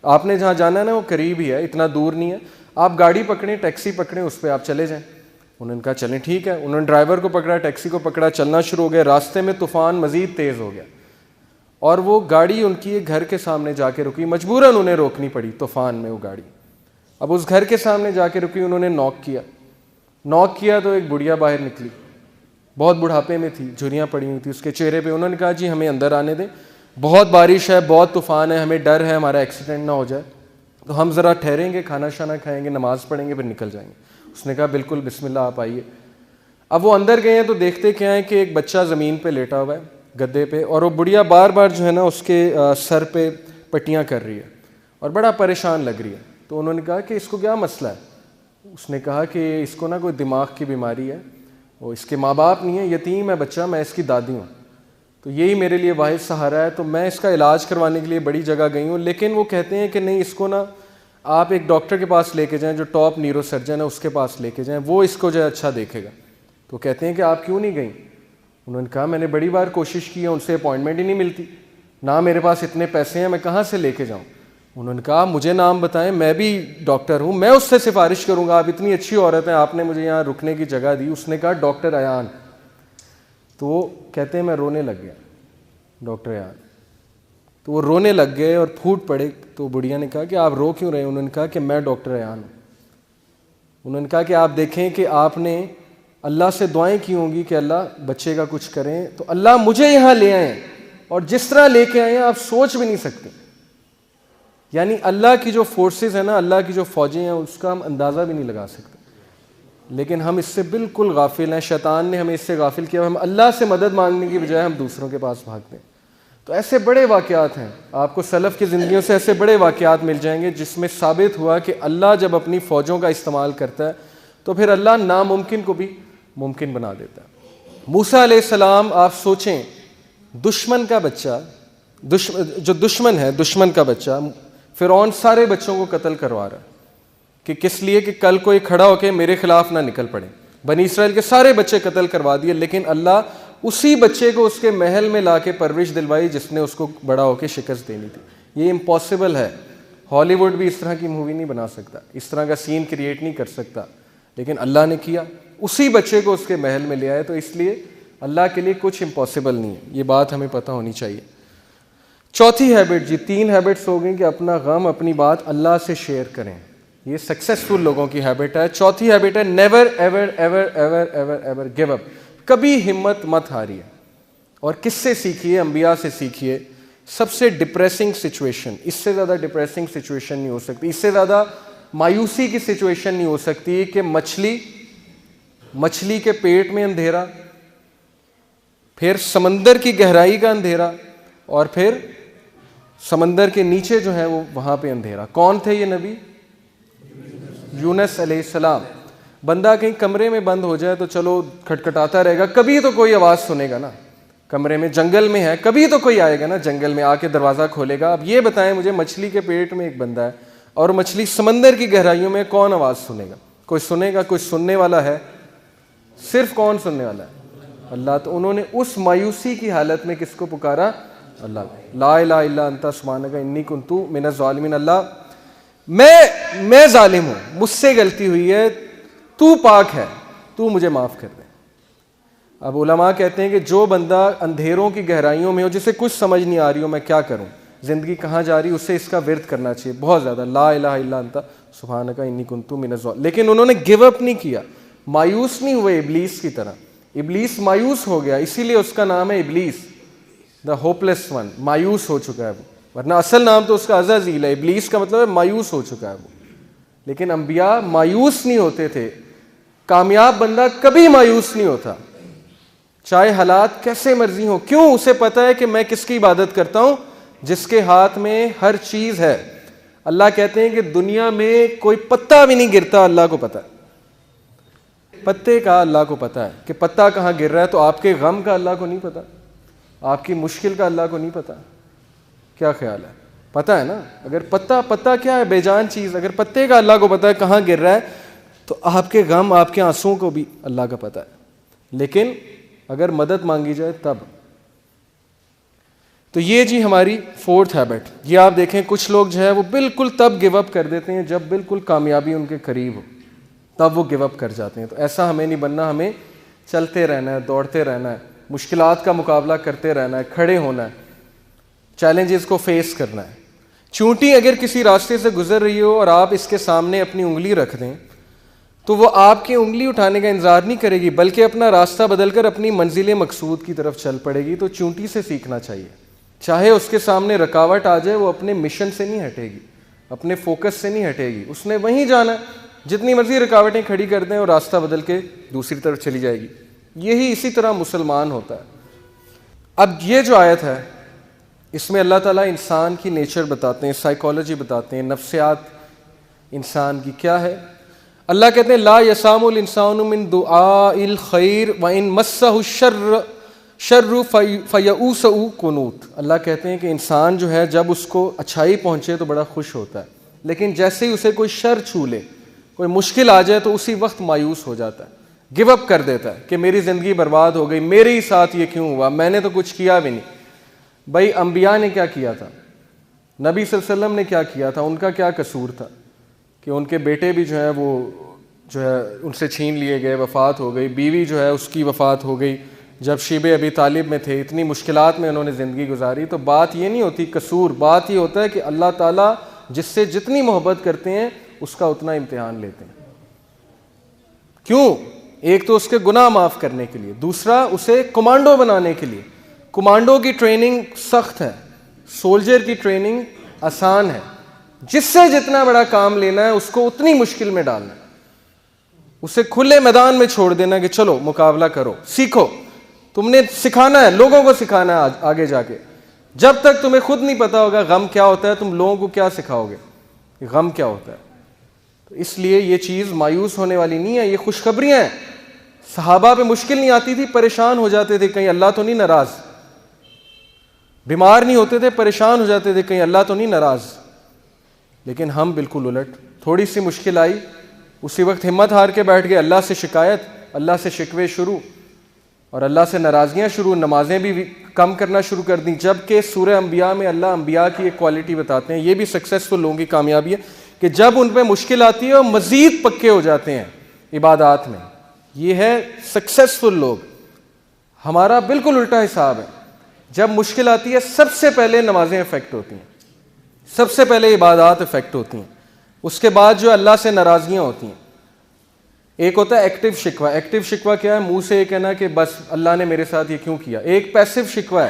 [SPEAKER 1] آپ نے جہاں جانا ہے نا وہ قریب ہی ہے, اتنا دور نہیں ہے, آپ گاڑی پکڑیں, ٹیکسی پکڑیں, اس پہ آپ چلے جائیں. انہوں نے کہا چلیں ٹھیک ہے. انہوں نے ڈرائیور کو پکڑا, ٹیکسی کو پکڑا, چلنا شروع ہو گیا. راستے میں طوفان مزید تیز ہو گیا اور وہ گاڑی ان کی ایک گھر کے سامنے جا کے رکی, مجبوراً انہیں روکنی پڑی طوفان میں وہ گاڑی. اب اس گھر کے سامنے جا کے رکی, انہوں نے نوک کیا تو ایک بڑھیا باہر نکلی, بہت بڑھاپے میں تھی, جھریاں پڑی ہوئی تھی اس کے چہرے پہ. انہوں نے کہا جی ہمیں اندر آنے دیں, بہت بارش ہے, بہت طوفان ہے, ہمیں ڈر ہے ہمارا ایکسیڈنٹ نہ ہو جائے, تو ہم ذرا ٹھہریں گے, کھانا شانا کھائیں گے, نماز پڑھیں گے, پھر نکل جائیں گے. اس نے کہا بالکل بسم اللہ آپ آئیے. اب وہ اندر گئے ہیں تو دیکھتے کیا ہے کہ ایک بچہ زمین پہ لیٹا ہوا ہے گدے پہ, اور وہ بڑھیا بار بار جو ہے نا اس کے سر پہ پٹیاں کر رہی ہے اور بڑا پریشان لگ رہی ہے. تو انہوں نے کہا کہ اس کو کیا مسئلہ ہے؟ اس نے کہا کہ اس کو نا کوئی دماغ کی بیماری ہے, وہ اس کے ماں باپ نہیں ہے, یتیم ہے بچہ, میں اس کی دادی ہوں, تو یہی میرے لیے واحد سہارا ہے, تو میں اس کا علاج کروانے کے لیے بڑی جگہ گئی ہوں. لیکن وہ کہتے ہیں کہ نہیں, اس کو نا آپ ایک ڈاکٹر کے پاس لے کے جائیں جو ٹاپ نیورو سرجن ہے, اس کے پاس لے کے جائیں, وہ اس کو جو ہے اچھا دیکھے گا. تو کہتے ہیں کہ آپ کیوں نہیں گئیں؟ انہوں نے کہا میں نے بڑی بار کوشش کی ہے, ان سے اپوائنٹمنٹ ہی نہیں ملتی, نہ میرے پاس اتنے پیسے ہیں, میں کہاں سے لے کے جاؤں. انہوں نے کہا مجھے نام بتائیں, میں بھی ڈاکٹر ہوں, میں اس سے سفارش کروں گا, آپ اتنی اچھی عورت ہیں, آپ نے مجھے یہاں رکنے کی جگہ دی. اس نے کہا ڈاکٹر ایان. تو وہ کہتے ہیں میں رونے لگ گیا, ڈاکٹر ایان. تو وہ رونے لگ گئے اور پھوٹ پڑے. تو بڑھیا نے کہا کہ آپ رو کیوں رہے؟ انہوں نے کہا کہ میں ڈاکٹر ایان ہوں. انہوں نے کہا کہ آپ دیکھیں کہ آپ نے اللہ سے دعائیں کی ہوں گی کہ اللہ بچے کا کچھ کریں, تو اللہ مجھے یہاں لے آئے, اور جس طرح لے کے آئے ہیں آپ سوچ بھی نہیں سکتے. یعنی اللہ کی جو فورسز ہیں نا, اللہ کی جو فوجیں ہیں, اس کا ہم اندازہ بھی نہیں لگا سکتے. لیکن ہم اس سے بالکل غافل ہیں, شیطان نے ہمیں اس سے غافل کیا. ہم اللہ سے مدد مانگنے کی بجائے ہم دوسروں کے پاس بھاگتے ہیں. تو ایسے بڑے واقعات ہیں, آپ کو سلف کی زندگیوں سے ایسے بڑے واقعات مل جائیں گے جس میں ثابت ہوا کہ اللہ جب اپنی فوجوں کا استعمال کرتا ہے تو پھر اللہ ناممکن کو بھی ممکن بنا دیتا ہے. موسیٰ علیہ السلام, آپ سوچیں, دشمن کا بچہ, جو دشمن ہے, دشمن کا بچہ, فرعون سارے بچوں کو قتل کروا رہا ہے کہ کس لیے کہ کل کوئی کھڑا ہو کے میرے خلاف نہ نکل پڑے. بنی اسرائیل کے سارے بچے قتل کروا دیے, لیکن اللہ اسی بچے کو اس کے محل میں لا کے پرورش دلوائی جس نے اس کو بڑا ہو کے شکست دینی تھی. یہ امپاسبل ہے, ہالی ووڈ بھی اس طرح کی مووی نہیں بنا سکتا, اس طرح کا سین کریٹ نہیں کر سکتا, لیکن اللہ نے کیا, اسی بچے کو اس کے محل میں لے آئے. تو اس لیے اللہ کے لیے کچھ امپاسبل نہیں ہے, یہ بات ہمیں پتہ ہونی چاہیے. چوتھی ہیبٹ جی, 3 ہیبٹس ہو گئیں کہ اپنا غم, اپنی بات اللہ سے شیئر کریں. یہ سکسیسفل لوگوں کی ہیبٹ ہے. چوتھی ہیبٹ ہے never ever ever ever ever ever give up. کبھی ہمت مت ہاریے. اور کس سے سیکھیے؟ انبیاء سے سیکھیے سب سے ڈپریسنگ سچویشن، اس سے زیادہ ڈپریسنگ سچویشن نہیں ہو سکتی، اس سے زیادہ مایوسی کی سچویشن نہیں ہو سکتی کہ مچھلی کے پیٹ میں اندھیرا، پھر سمندر کی گہرائی کا اندھیرا، اور پھر سمندر کے نیچے جو ہے وہ وہاں پہ اندھیرا۔ کون تھے یہ نبی؟ یونس علیہ السلام۔ بندہ کہیں کمرے میں بند ہو جائے تو چلو کھٹکھٹاتا رہے گا، کبھی تو کوئی آواز سنے گا نا، کمرے میں، جنگل میں ہے، کبھی تو کوئی آئے گا نا جنگل میں، آ کے دروازہ کھولے گا۔ اب یہ بتائیں مجھے، مچھلی کے پیٹ میں ایک بندہ ہے اور مچھلی سمندر کی گہرائیوں میں، کون آواز سنے گا؟ کوئی سنے گا؟ کوئی سننے والا ہے؟ صرف کون سننے والا ہے؟ اللہ۔ تو انہوں نے اس مایوسی کی حالت میں کس کو پکارا؟ اللہ۔ لا الہ الا انت سبحانک انی کنت من الظالمین۔ اللہ میں ظالم ہوں، مجھ سے غلطی ہوئی ہے، تو پاک ہے، تو مجھے معاف کر دے۔ اب علماء کہتے ہیں کہ جو بندہ اندھیروں کی گہرائیوں میں ہو، جسے کچھ سمجھ نہیں آ رہی ہو میں کیا کروں، زندگی کہاں جا رہی، اسے اس کا ورد کرنا چاہیے بہت زیادہ، لا الہ الا انت سبحانک انی کنت من الظالمین۔ لیکن انہوں نے گیو اپ نہیں کیا، مایوس نہیں ہوئے ابلیس کی طرح۔ ابلیس مایوس ہو گیا، اسی لیے اس کا نام ہے ابلیس، دا ہوپ لیس ون، مایوس ہو چکا ہے وہ، ورنہ اصل نام تو اس کا عزازیل ہے۔ ابلیس کا مطلب ہے مایوس ہو چکا ہے وہ۔ لیکن انبیاء مایوس نہیں ہوتے تھے۔ کامیاب بندہ کبھی مایوس نہیں ہوتا، چاہے حالات کیسے مرضی ہوں۔ کیوں؟ اسے پتا ہے کہ میں کس کی عبادت کرتا ہوں؟ جس کے ہاتھ میں ہر چیز ہے۔ اللہ کہتے ہیں کہ دنیا میں کوئی پتا بھی نہیں گرتا، اللہ کو پتا ہے۔ پتے کا اللہ کو پتا ہے کہ پتا کہاں گر رہا ہے، تو آپ کے غم کا اللہ کو نہیں پتا، آپ کی مشکل کا اللہ کو نہیں پتا؟ کیا خیال ہے؟ پتا ہے نا؟ اگر پتا کیا ہے؟ بے جان چیز۔ اگر پتے کا اللہ کو پتا ہے کہاں گر رہا ہے، تو آپ کے غم، آپ کے آنسوؤں کو بھی اللہ کا پتا ہے۔ لیکن اگر مدد مانگی جائے تب۔ تو یہ جی ہماری فورتھ ہیبٹ۔ یہ آپ دیکھیں کچھ لوگ جو ہے وہ بالکل تب گیو اپ کر دیتے ہیں جب بالکل کامیابی ان کے قریب ہو، تب وہ گیو اپ کر جاتے ہیں۔ تو ایسا ہمیں نہیں بننا، ہمیں چلتے رہنا ہے، دوڑتے رہنا ہے، مشکلات کا مقابلہ کرتے رہنا ہے، کھڑے ہونا ہے، چیلنجز کو فیس کرنا ہے۔ چونٹی اگر کسی راستے سے گزر رہی ہو اور آپ اس کے سامنے اپنی انگلی رکھ دیں تو وہ آپ کی انگلی اٹھانے کا انتظار نہیں کرے گی، بلکہ اپنا راستہ بدل کر اپنی منزل مقصود کی طرف چل پڑے گی۔ تو چونٹی سے سیکھنا چاہیے، چاہے اس کے سامنے رکاوٹ آ جائے، وہ اپنے مشن سے نہیں ہٹے گی، اپنے فوکس سے نہیں ہٹے گی، اس نے وہیں جانا ہے۔ جتنی مرضی رکاوٹیں کھڑی کر دیں اور راستہ بدل کے دوسری طرف چلی جائے گی۔ یہی اسی طرح مسلمان ہوتا ہے۔ اب یہ جو آیت ہے اس میں اللہ تعالیٰ انسان کی نیچر بتاتے ہیں، سائیکالوجی بتاتے ہیں، نفسیات انسان کی کیا ہے۔ اللہ کہتے ہیں لا یسام الانسان من دعاء الخیر وان مسہ الشر فیئوس قنوط۔ اللہ کہتے ہیں کہ انسان جو ہے جب اس کو اچھائی پہنچے تو بڑا خوش ہوتا ہے، لیکن جیسے ہی اسے کوئی شر چھو لے، کوئی مشکل آ جائے تو اسی وقت مایوس ہو جاتا ہے، گیو اپ کر دیتا ہے کہ میری زندگی برباد ہو گئی، میرے ہی ساتھ یہ کیوں ہوا، میں نے تو کچھ کیا بھی نہیں۔ بھائی انبیاء نے کیا کیا تھا؟ نبی صلی اللہ علیہ وسلم نے کیا کیا تھا؟ ان کا کیا قصور تھا کہ ان کے بیٹے بھی جو ہے وہ جو ہے ان سے چھین لیے گئے، وفات ہو گئی، بیوی جو ہے اس کی وفات ہو گئی جب شیب ابی طالب میں تھے، اتنی مشکلات میں انہوں نے زندگی گزاری۔ تو بات یہ نہیں ہوتی قصور، بات یہ ہوتا ہے کہ اللہ تعالیٰ جس سے جتنی محبت کرتے ہیں اس کا اتنا امتحان لیتے ہیں۔ کیوں؟ ایک تو اس کے گناہ معاف کرنے کے لیے، دوسرا اسے کمانڈو بنانے کے لیے۔ کمانڈو کی ٹریننگ سخت ہے، سولجر کی ٹریننگ آسان ہے۔ جس سے جتنا بڑا کام لینا ہے اس کو اتنی مشکل میں ڈالنا ہے، اسے کھلے میدان میں چھوڑ دینا کہ چلو مقابلہ کرو، سیکھو۔ تم نے سکھانا ہے، لوگوں کو سکھانا ہے آگے جا کے۔ جب تک تمہیں خود نہیں پتا ہوگا غم کیا ہوتا ہے، تم لوگوں کو کیا سکھاؤ گے کہ غم کیا ہوتا ہے؟ تو اس لیے یہ چیز مایوس ہونے والی نہیں ہے، یہ خوشخبریاں ہیں۔ صحابہ پہ مشکل نہیں آتی تھی، پریشان ہو جاتے تھے کہیں اللہ تو نہیں ناراض، بیمار نہیں ہوتے تھے، پریشان ہو جاتے تھے کہیں اللہ تو نہیں ناراض۔ لیکن ہم بالکل الٹ، تھوڑی سی مشکل آئی اسی وقت ہمت ہار کے بیٹھ گئے، اللہ سے شکایت، اللہ سے شکوے شروع اور اللہ سے ناراضگیاں شروع، نمازیں بھی کم کرنا شروع کر دیں۔ جبکہ سورہ انبیاء میں اللہ انبیاء کی ایک کوالٹی بتاتے ہیں، یہ بھی سکسیسفل لوگوں کی کامیابی ہے کہ جب ان پہ مشکل آتی ہے وہ مزید پکے ہو جاتے ہیں عبادات میں۔ یہ ہے سکسیسفل لوگ۔ ہمارا بالکل الٹا حساب ہے، جب مشکل آتی ہے سب سے پہلے نمازیں افیکٹ ہوتی ہیں، سب سے پہلے عبادات افیکٹ ہوتی ہیں، اس کے بعد جو اللہ سے ناراضگیاں ہوتی ہیں۔ ایک ہوتا ہے ایکٹیو شکوہ۔ ایکٹیو شکوہ کیا ہے؟ منہ سے یہ کہنا کہ بس اللہ نے میرے ساتھ یہ کیوں کیا۔ ایک پیسو شکوہ ہے،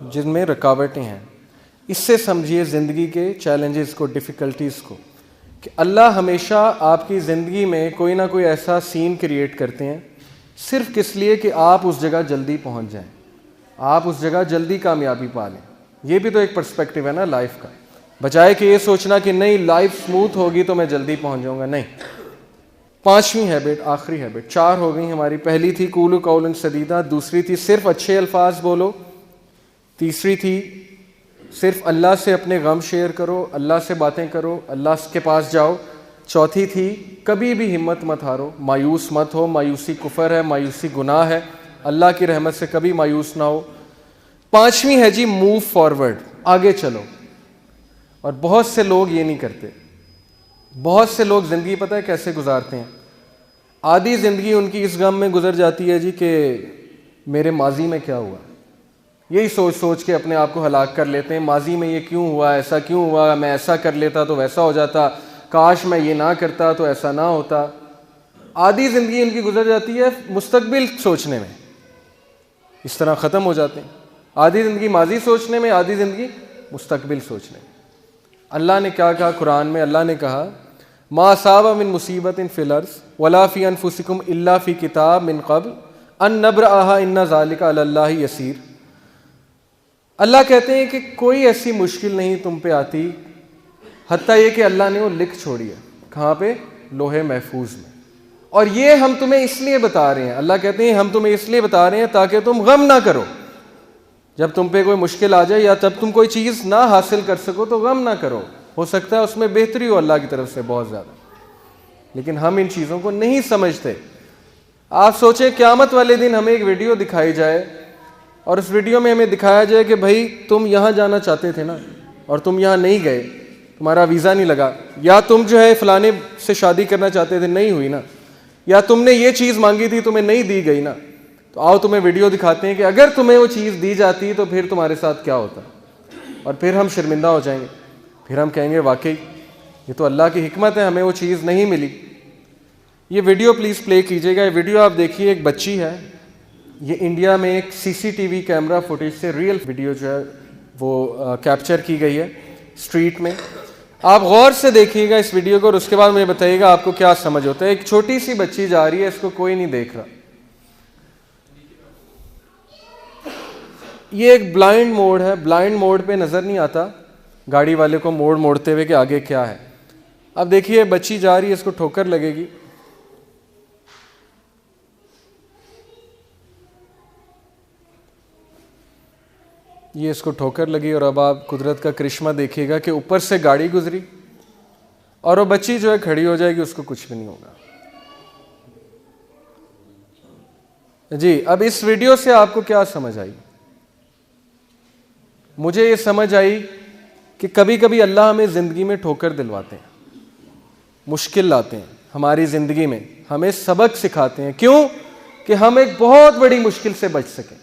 [SPEAKER 1] جن میں رکاوٹیں ہیں. اس سے سمجھیے زندگی کے چیلنجز کو, ڈیفیکلٹیز کو, کہ اللہ ہمیشہ آپ کی زندگی میں کوئی نہ کوئی ایسا سین کریٹ کرتے ہیں صرف کس لیے کہ آپ اس جگہ جلدی پہنچ جائیں, آپ اس جگہ جلدی کامیابی پا لیں. یہ بھی تو ایک پرسپیکٹیو ہے نا لائف کا, بجائے کہ یہ سوچنا کہ نہیں لائف سموتھ ہوگی تو میں جلدی پہنچ جاؤں گا. نہیں. 5ویں ہیبٹ, آخری ہیبٹ, 4 ہو گئی ہماری. پہلی تھی قولوا قولا سدیدا, دوسری تھی صرف اچھے الفاظ بولو, تیسری تھی صرف اللہ سے اپنے غم شیئر کرو, اللہ سے باتیں کرو, اللہ کے پاس جاؤ, چوتھی تھی کبھی بھی ہمت مت ہارو, مایوس مت ہو, مایوسی کفر ہے, مایوسی گناہ ہے, اللہ کی رحمت سے کبھی مایوس نہ ہو. 5ویں ہے جی موو فارورڈ, آگے چلو. اور بہت سے لوگ یہ نہیں کرتے. بہت سے لوگ زندگی پتہ ہے کیسے گزارتے ہیں, آدھی زندگی ان کی اس غم میں گزر جاتی ہے جی کہ میرے ماضی میں کیا ہوا, یہی سوچ سوچ کے اپنے آپ کو ہلاک کر لیتے ہیں. ماضی میں یہ کیوں ہوا, ایسا کیوں ہوا, میں ایسا کر لیتا تو ویسا ہو جاتا, کاش میں یہ نہ کرتا تو ایسا نہ ہوتا. آدھی زندگی ان کی گزر جاتی ہے مستقبل سوچنے میں, اس طرح ختم ہو جاتے ہیں. آدھی زندگی ماضی سوچنے میں, آدھی زندگی مستقبل سوچنے میں. اللہ نے کیا کہا قرآن میں؟ اللہ نے کہا ما اصاب من مصیبت فی الارض ولا فی انفسکم الا فی کتاب من قبل ان نبرأها ان ذلک علی اللہ یسیر. اللہ کہتے ہیں کہ کوئی ایسی مشکل نہیں تم پہ آتی حتیٰ یہ کہ اللہ نے وہ لکھ چھوڑی ہے. کہاں پہ؟ لوح محفوظ میں. اور یہ ہم تمہیں اس لیے بتا رہے ہیں, اللہ کہتے ہیں ہم تمہیں اس لیے بتا رہے ہیں تاکہ تم غم نہ کرو. جب تم پہ کوئی مشکل آ جائے یا جب تم کوئی چیز نہ حاصل کر سکو تو غم نہ کرو, ہو سکتا ہے اس میں بہتری ہو اللہ کی طرف سے بہت زیادہ. لیکن ہم ان چیزوں کو نہیں سمجھتے. آپ سوچیں قیامت والے دن ہمیں ایک ویڈیو دکھائی جائے اور اس ویڈیو میں ہمیں دکھایا جائے کہ بھائی تم یہاں جانا چاہتے تھے نا اور تم یہاں نہیں گئے, تمہارا ویزا نہیں لگا, یا تم جو ہے فلانے سے شادی کرنا چاہتے تھے نہیں ہوئی نا, یا تم نے یہ چیز مانگی تھی تمہیں نہیں دی گئی نا, تو آؤ تمہیں ویڈیو دکھاتے ہیں کہ اگر تمہیں وہ چیز دی جاتی تو پھر تمہارے ساتھ کیا ہوتا. اور پھر ہم شرمندہ ہو جائیں گے, پھر ہم کہیں گے واقعی یہ تو اللہ کی حکمت ہے, ہمیں وہ چیز نہیں ملی. یہ ویڈیو پلیز پلے کیجیے گا. یہ ویڈیو آپ دیکھیے, ایک بچی ہے, یہ انڈیا میں ایک CCTV کیمرہ فوٹیج سے ریئل ویڈیو جو ہے وہ کیپچر کی گئی ہے اسٹریٹ میں. آپ غور سے دیکھیے گا اس ویڈیو کو اور اس کے بعد مجھے بتائیے گا آپ کو کیا سمجھ ہوتا ہے. ایک چھوٹی سی بچی جا رہی ہے, اس کو کوئی نہیں دیکھ رہا. یہ ایک بلائنڈ موڈ ہے, بلائنڈ موڈ پہ نظر نہیں آتا گاڑی والے کو موڑ موڑتے ہوئے کہ آگے کیا ہے. اب دیکھیے بچی جا رہی ہے, اس کو ٹھوکر لگے گی, یہ اس کو ٹھوکر لگی, اور اب آپ قدرت کا کرشمہ دیکھیے گا کہ اوپر سے گاڑی گزری اور وہ بچی جو ہے کھڑی ہو جائے گی, اس کو کچھ بھی نہیں ہوگا. جی اب اس ویڈیو سے آپ کو کیا سمجھ آئی؟ مجھے یہ سمجھ آئی کہ کبھی کبھی اللہ ہمیں زندگی میں ٹھوکر دلواتے ہیں, مشکل لاتے ہیں ہماری زندگی میں, ہمیں سبق سکھاتے ہیں. کیوں؟ کہ ہم ایک بہت بڑی مشکل سے بچ سکیں.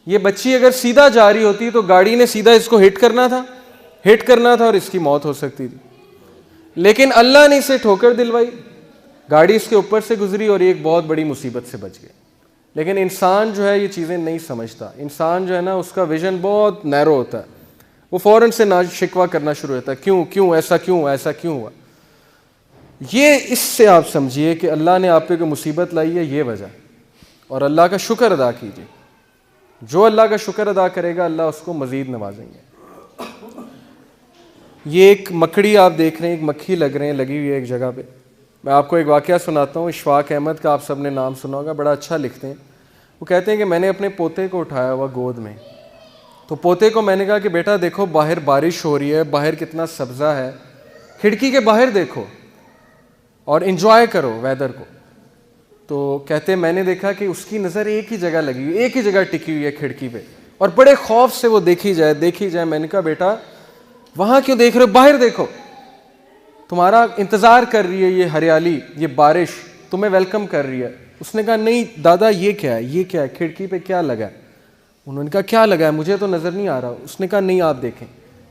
[SPEAKER 1] یہ بچی اگر سیدھا جا رہی ہوتی تو گاڑی نے سیدھا اس کو ہٹ کرنا تھا اور اس کی موت ہو سکتی تھی. لیکن اللہ نے اسے ٹھوکر دلوائی, گاڑی اس کے اوپر سے گزری اور ایک بہت بڑی مصیبت سے بچ گئے. لیکن انسان جو ہے یہ چیزیں نہیں سمجھتا. انسان جو ہے نا اس کا ویژن بہت نیرو ہوتا ہے, وہ فوراً سے شکوہ کرنا شروع ہوتا ہے, کیوں ایسا کیوں ہوا. یہ اس سے آپ سمجھیے کہ اللہ نے آپ پہ کوئی مصیبت لائی ہے, یہ وجہ, اور اللہ کا شکر ادا کیجیے. جو اللہ کا شکر ادا کرے گا اللہ اس کو مزید نوازیں گے. یہ ایک مکڑی آپ دیکھ رہے ہیں, ایک مکھی لگی ہوئی ہے ایک جگہ پہ. میں آپ کو ایک واقعہ سناتا ہوں. اشفاق احمد کا آپ سب نے نام سنا ہوگا, بڑا اچھا لکھتے ہیں. وہ کہتے ہیں کہ میں نے اپنے پوتے کو اٹھایا ہوا گود میں, تو پوتے کو میں نے کہا کہ بیٹا دیکھو باہر بارش ہو رہی ہے, باہر کتنا سبزہ ہے, کھڑکی کے باہر دیکھو اور انجوائے کرو ویدر کو. تو کہتے ہیں میں نے دیکھا کہ اس کی نظر ایک ہی جگہ لگی ہوئی, ایک ہی جگہ ٹکی ہوئی ہے کھڑکی پہ, اور بڑے خوف سے وہ دیکھی جائے. میں نے کہا بیٹا وہاں کیوں دیکھ رہے ہو, باہر دیکھو, تمہارا انتظار کر رہی ہے یہ ہریالی, یہ بارش تمہیں ویلکم کر رہی ہے. اس نے کہا نہیں دادا یہ کیا ہے, کھڑکی پہ کیا لگا ہے. انہوں نے کہا کیا لگا ہے, مجھے تو نظر نہیں آ رہا. اس نے کہا نہیں آپ دیکھیں.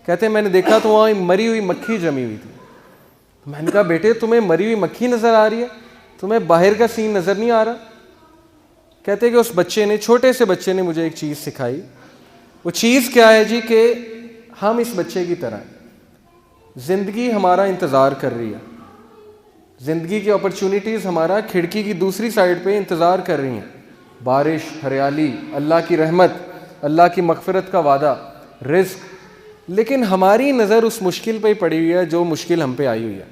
[SPEAKER 1] کہتے ہیں میں نے دیکھا تو وہاں مری ہوئی مکھی جمی ہوئی تھی. میں نے کہا بیٹے تمہیں مری ہوئی مکھی نظر آ رہی ہے, تمہیں باہر کا سین نظر نہیں آ رہا. کہتے کہ اس بچے نے, چھوٹے سے بچے نے مجھے ایک چیز سکھائی. وہ چیز کیا ہے جی کہ ہم اس بچے کی طرح ہیں، زندگی ہمارا انتظار کر رہی ہے، زندگی کی اپرچونٹیز ہمارا کھڑکی کی دوسری سائڈ پہ انتظار کر رہی ہیں، بارش، ہریالی، اللہ کی رحمت، اللہ کی مغفرت کا وعدہ، رزق، لیکن ہماری نظر اس مشکل پہ ہی پڑی ہوئی ہے جو مشکل ہم پہ آئی ہوئی ہے.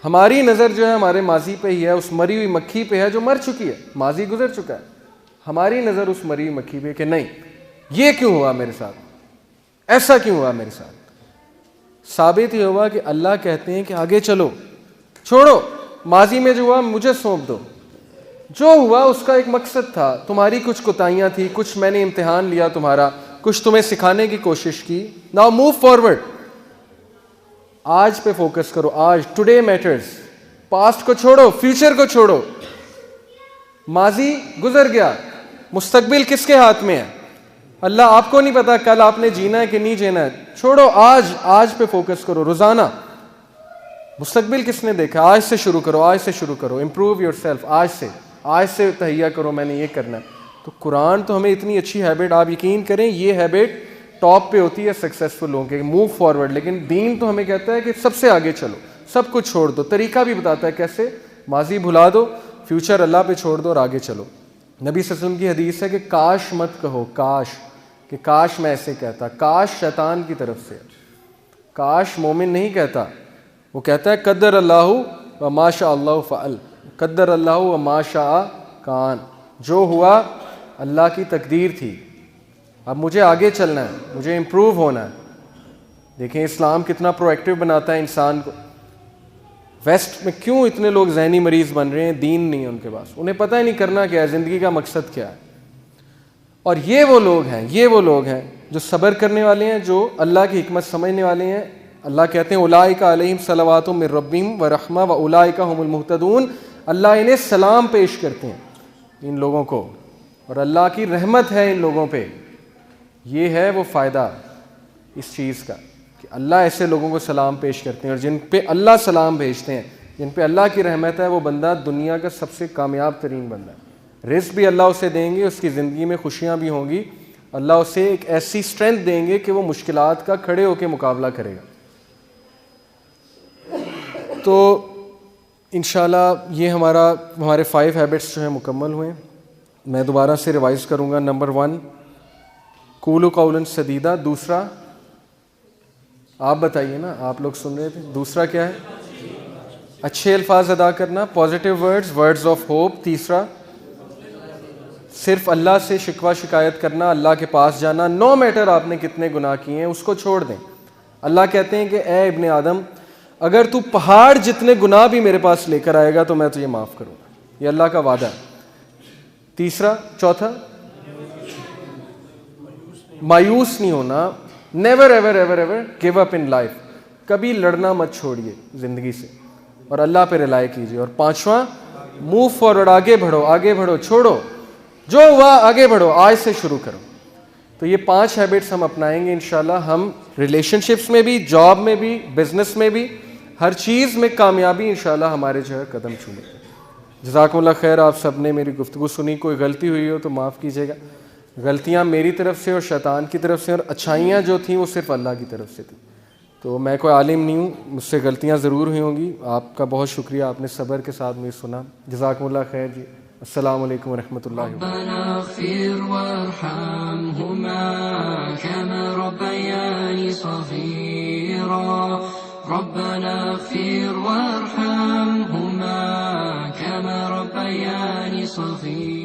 [SPEAKER 1] ہماری نظر جو ہے ہمارے ماضی پہ ہی ہے، اس مری ہوئی مکھی پہ ہے جو مر چکی ہے، ماضی گزر چکا ہے. ہماری نظر اس مری ہوئی مکھی پہ کہ نہیں یہ کیوں ہوا میرے ساتھ، ایسا کیوں ہوا میرے ساتھ. ثابت یہ ہوا کہ اللہ کہتے ہیں کہ آگے چلو، چھوڑو ماضی میں جو ہوا مجھے سونپ دو، جو ہوا اس کا ایک مقصد تھا، تمہاری کچھ کوتاہیاں تھی، کچھ میں نے امتحان لیا تمہارا، کچھ تمہیں سکھانے کی کوشش کی. ناؤ موو فارورڈ، آج پہ فوکس کرو، آج، ٹوڈے میٹرز. پاسٹ کو چھوڑو، فیوچر کو چھوڑو. ماضی گزر گیا، مستقبل کس کے ہاتھ میں ہے؟ اللہ. آپ کو نہیں پتا کل آپ نے جینا ہے کہ نہیں جینا ہے، چھوڑو آج پہ فوکس کرو روزانہ. مستقبل کس نے دیکھا؟ آج سے شروع کرو، آج سے شروع کرو. امپروو یور سیلف، آج سے تہیہ کرو میں نے یہ کرنا ہے. تو قرآن تو ہمیں اتنی اچھی ہیبٹ، آپ یقین کریں یہ ہیبٹ ٹاپ پہ ہوتی ہے سکسیسفل لوگوں کے، موو فارورڈ. لیکن دین تو ہمیں کہتا ہے کہ سب سے آگے چلو، سب کچھ چھوڑ دو. طریقہ بھی بتاتا ہے کیسے، ماضی بھلا دو، فیوچر اللہ پہ چھوڑ دو اور آگے چلو. نبی صلی اللہ علیہ وسلم کی حدیث ہے کہ کاش مت کہو، کاش میں ایسے کہتا. کاش شیطان کی طرف سے، کاش مومن نہیں کہتا، وہ کہتا ہے قدر اللہ و ما شاء اللہ فعل، قدر اللہ و ما شاء کان. جو ہوا اللہ کی تقدیر تھی، اب مجھے آگے چلنا ہے، مجھے امپروو ہونا ہے. دیکھیں اسلام کتنا پرو ایکٹیو بناتا ہے انسان کو. ویسٹ میں کیوں اتنے لوگ ذہنی مریض بن رہے ہیں؟ دین نہیں ہے ان کے پاس، انہیں پتہ ہی نہیں کرنا کیا ہے، زندگی کا مقصد کیا ہے. اور یہ وہ لوگ ہیں جو صبر کرنے والے ہیں، جو اللہ کی حکمت سمجھنے والے ہیں. اللہ کہتے ہیں اولئک علیہم صلوات من ربہم ورحمہ واولئک هم المہتدون. اللہ انہیں سلام پیش کرتے ہیں ان لوگوں کو، اور اللہ کی رحمت ہے ان لوگوں پہ. یہ ہے وہ فائدہ اس چیز کا کہ اللہ ایسے لوگوں کو سلام پیش کرتے ہیں، اور جن پہ اللہ سلام بھیجتے ہیں، جن پہ اللہ کی رحمت ہے، وہ بندہ دنیا کا سب سے کامیاب ترین بندہ ہے. رزق بھی اللہ اسے دیں گے، اس کی زندگی میں خوشیاں بھی ہوں گی، اللہ اسے ایک ایسی اسٹرینتھ دیں گے کہ وہ مشکلات کا کھڑے ہو کے مقابلہ کرے گا. تو انشاءاللہ یہ ہمارے 5 ہیبٹس جو ہیں مکمل ہوئے. میں دوبارہ سے ریوائز کروں گا. نمبر 1 قولوا قولا سدیدا. دوسرا آپ بتائیے نا، آپ لوگ سن رہے تھے. دوسرا کیا ہے؟ اچھے الفاظ ادا کرنا، پازیٹیو ورڈز آف ہوپ. تیسرا صرف اللہ سے شکوہ شکایت کرنا، اللہ کے پاس جانا، نو میٹر آپ نے کتنے گناہ کیے ہیں اس کو چھوڑ دیں. اللہ کہتے ہیں کہ اے ابن آدم اگر تو پہاڑ جتنے گناہ بھی میرے پاس لے کر آئے گا تو میں تجھے معاف کروں گا. یہ اللہ کا وعدہ ہے. چوتھا مایوس نہیں ہونا. Never ever ever ever give up in life. کبھی لڑنا مت چھوڑیے زندگی سے اور اللہ پہ ریلائی کیجیے. اور 5واں موو فارورڈ، آگے بڑھو، چھوڑو جو ہوا آگے بڑھو، آج سے شروع کرو. تو یہ 5 ہیبٹس ہم اپنائیں گے انشاءاللہ. ہم ریلیشن شپس میں بھی، جاب میں بھی، بزنس میں بھی، ہر چیز میں کامیابی انشاءاللہ ہمارے جو ہے قدم چومے. جزاکم اللہ خیر. آپ سب نے میری گفتگو سنی. کوئی غلطی ہوئی ہو تو معاف کیجیے گا. غلطیاں میری طرف سے اور شیطان کی طرف سے، اور اچھائیاں جو تھیں وہ صرف اللہ کی طرف سے تھیں. تو میں کوئی عالم نہیں ہوں، مجھ سے غلطیاں ضرور ہوئی ہوں گی. آپ کا بہت شکریہ، آپ نے صبر کے ساتھ مجھے سنا. جزاکم اللہ خیر جی. السلام علیکم ورحمۃ اللہ وبرکاتہ.
[SPEAKER 3] ربنا اغفر وارحمهما كما ربياني صغيرا. ربنا اغفر وارحمهما كما ربياني صغيرا.